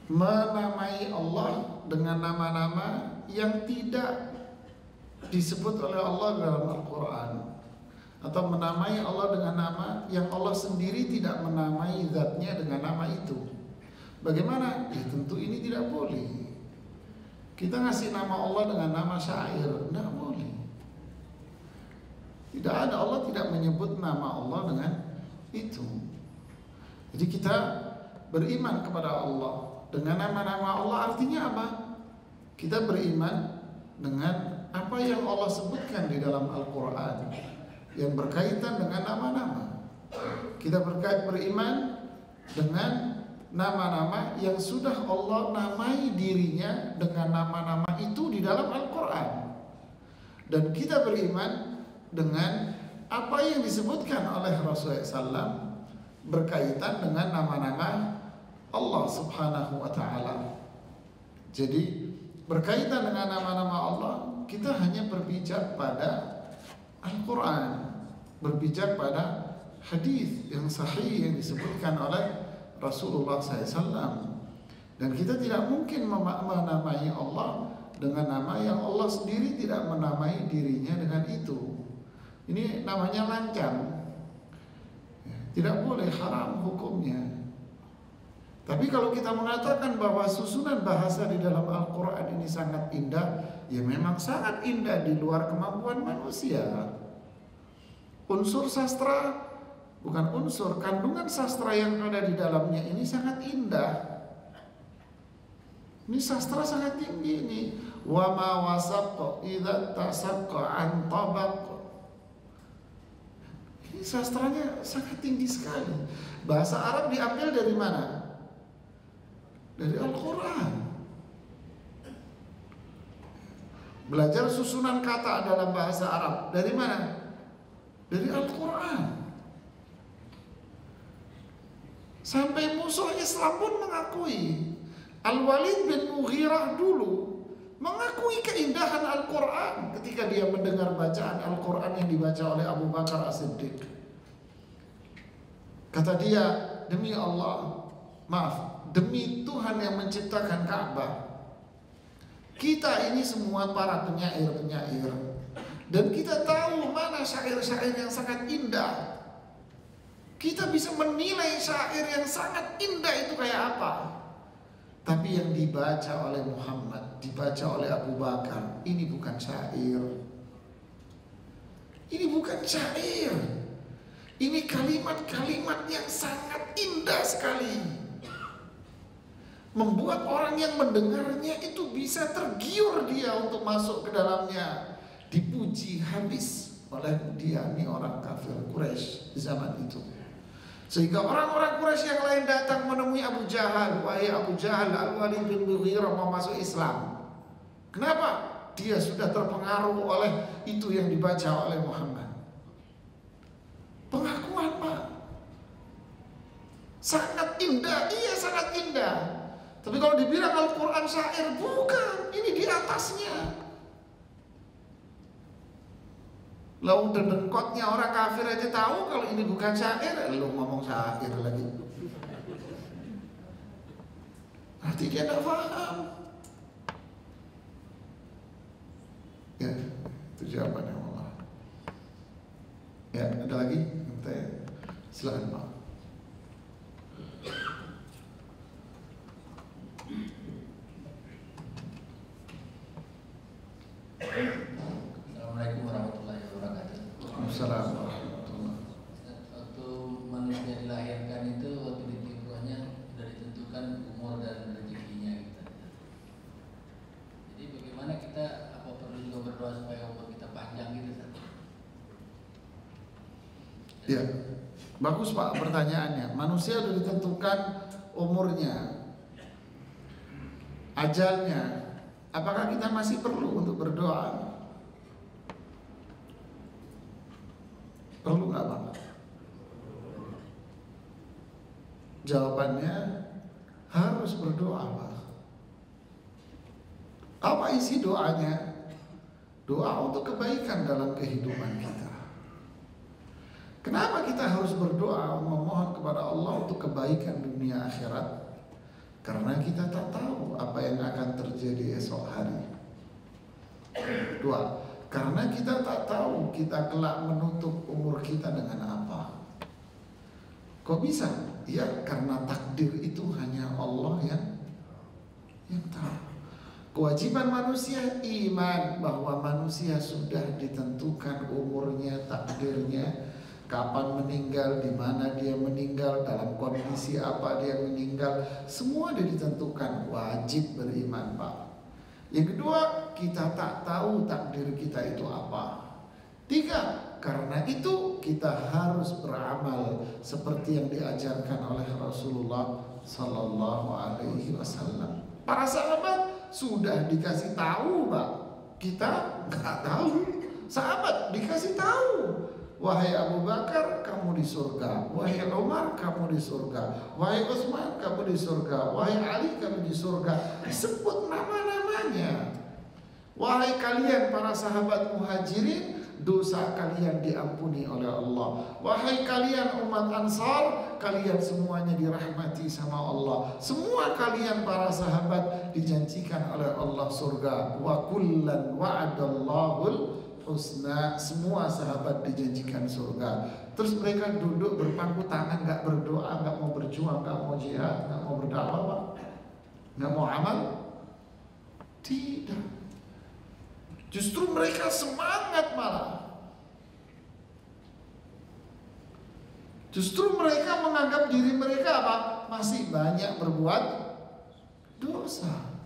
Menamai Allah dengan nama-nama yang tidak disebut oleh Allah dalam Al-Quran, atau menamai Allah dengan nama yang Allah sendiri tidak menamai zatnya dengan nama itu. Bagaimana? Ya, tentu ini tidak boleh. Kita ngasih nama Allah dengan nama syair, tidak boleh. Tidak ada, Allah tidak menyebut nama Allah dengan itu. Jadi kita beriman kepada Allah dengan nama-nama Allah, artinya apa? Kita beriman dengan apa yang Allah sebutkan di dalam Al-Quran yang berkaitan dengan nama-nama. Kita beriman dengan nama-nama yang sudah Allah namai dirinya dengan nama-nama itu di dalam Al-Quran. Dan kita beriman dengan apa yang disebutkan oleh Rasulullah SAW berkaitan dengan nama-nama Allah Subhanahu wa Ta'ala. Jadi berkaitan dengan nama-nama Allah, kita hanya berbicara pada Al-Quran, berpijak pada hadis yang sahih yang disebutkan oleh Rasulullah SAW. Dan kita tidak mungkin menamai Allah dengan nama yang Allah sendiri tidak menamai dirinya dengan itu. Ini namanya lancang, tidak boleh, haram hukumnya. Tapi kalau kita mengatakan bahwa susunan bahasa di dalam Al-Quran ini sangat indah, ya memang sangat indah di luar kemampuan manusia. Unsur sastra, bukan unsur, kandungan sastra yang ada di dalamnya ini sangat indah. Ini sastra sangat tinggi ini. Wa ma wasaqqa idza tasaqqa an tabaq. Ini sastranya sangat tinggi sekali. Bahasa Arab diambil dari mana? Dari Al-Quran. Belajar susunan kata dalam bahasa Arab dari mana? Dari Al-Quran. Sampai musuh Islam pun mengakui. Al-Walid bin Mughirah dulu mengakui keindahan Al-Quran ketika dia mendengar bacaan Al-Quran yang dibaca oleh Abu Bakar As-Siddiq. Kata dia, demi Allah, demi Tuhan yang menciptakan Ka'bah, kita ini semua para penyair-penyair, dan kita tahu mana syair-syair yang sangat indah. Kita bisa menilai syair yang sangat indah itu kayak apa. Tapi yang dibaca oleh Muhammad, dibaca oleh Abu Bakar, ini bukan syair. Ini bukan syair. Ini kalimat-kalimat yang sangat indah sekali. Membuat orang yang mendengarnya itu bisa tergiur dia untuk masuk ke dalamnya. Dipuji habis oleh dia, ini orang kafir Quraisy di zaman itu. Sehingga orang-orang Quraisy yang lain datang menemui Abu Jahal. Wahai Abu Jahal, Al-Walid bin Mughirah mau masuk Islam. Kenapa? Dia sudah terpengaruh oleh itu yang dibaca oleh Muhammad. Pengakuan, Pak. Sangat indah, iya sangat indah. Tapi kalau dibilang Al-Quran syair, bukan, ini di atasnya. Lalu dengkotnya orang kafir aja tahu kalau ini bukan syair, lu ngomong syair lagi. Berarti dia tidak paham. Ya, itu jawabannya Allah. Ya, ada lagi? Silakan Pak. Assalamualaikum warahmatullahi wabarakatuh. Assalamualaikum warahmatullahi wabarakatuh. Waktu manusia dilahirkan itu, waktu ditiupkannya sudah ditentukan umur dan rezekinya gitu. Jadi bagaimana kita, apa perlu juga berdoa supaya umur kita panjang gitu? Ya, bagus Pak pertanyaannya. Manusia sudah ditentukan umurnya, ajalnya. Apakah kita masih perlu untuk berdoa? Perlu nggak Pak? Jawabannya harus berdoa Pak. Apa isi doanya? Doa untuk kebaikan dalam kehidupan kita. Kenapa kita harus berdoa memohon kepada Allah untuk kebaikan dunia akhirat? Karena kita tak tahu apa yang akan terjadi esok hari. Dua, karena kita tak tahu kita kelak menutup umur kita dengan apa. Kok bisa? Ya, karena takdir itu hanya Allah yang tahu. Kewajiban manusia iman bahwa manusia sudah ditentukan umurnya, takdirnya, kapan meninggal, di mana dia meninggal, dalam kondisi apa dia meninggal, semua sudah ditentukan. Wajib beriman Pak. Yang kedua, kita tak tahu takdir kita itu apa. Tiga, karena itu kita harus beramal seperti yang diajarkan oleh Rasulullah Sallallahu Alaihi Wasallam. Para sahabat sudah dikasih tahu Pak, kita nggak tahu. Sahabat dikasih tahu, wahai Abu Bakar, kamu di surga. Wahai Umar, kamu di surga. Wahai Utsman, kamu di surga. Wahai Ali, kamu di surga. Disebut nama-namanya. Wahai kalian para sahabat Muhajirin, dosa kalian diampuni oleh Allah. Wahai kalian umat Ansar, kalian semuanya dirahmati sama Allah. Semua kalian para sahabat dijanjikan oleh Allah surga. Wa kullan wa'adallahul husna. Semua sahabat dijanjikan surga. Terus mereka duduk berpangku tangan, gak berdoa, gak mau berjuang, gak mau jihad, gak mau berdakwah, gak mau amal? Tidak. Justru mereka semangat malah. Justru mereka menganggap diri mereka apa? Masih banyak berbuat dosa.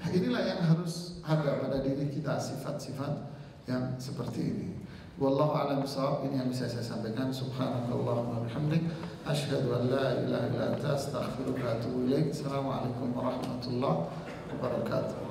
Nah, inilah yang harus ada pada diri kita, sifat-sifat yang seperti ini. Wallahu a'lam bishawab. Ini yang bisa saya sampaikan. Subhanakallahumma wa bihamdik, asyhadu an la ilaha illa anta, astaghfiruka wa atubu ilaik. Assalamualaikum warahmatullahi wabarakatuh.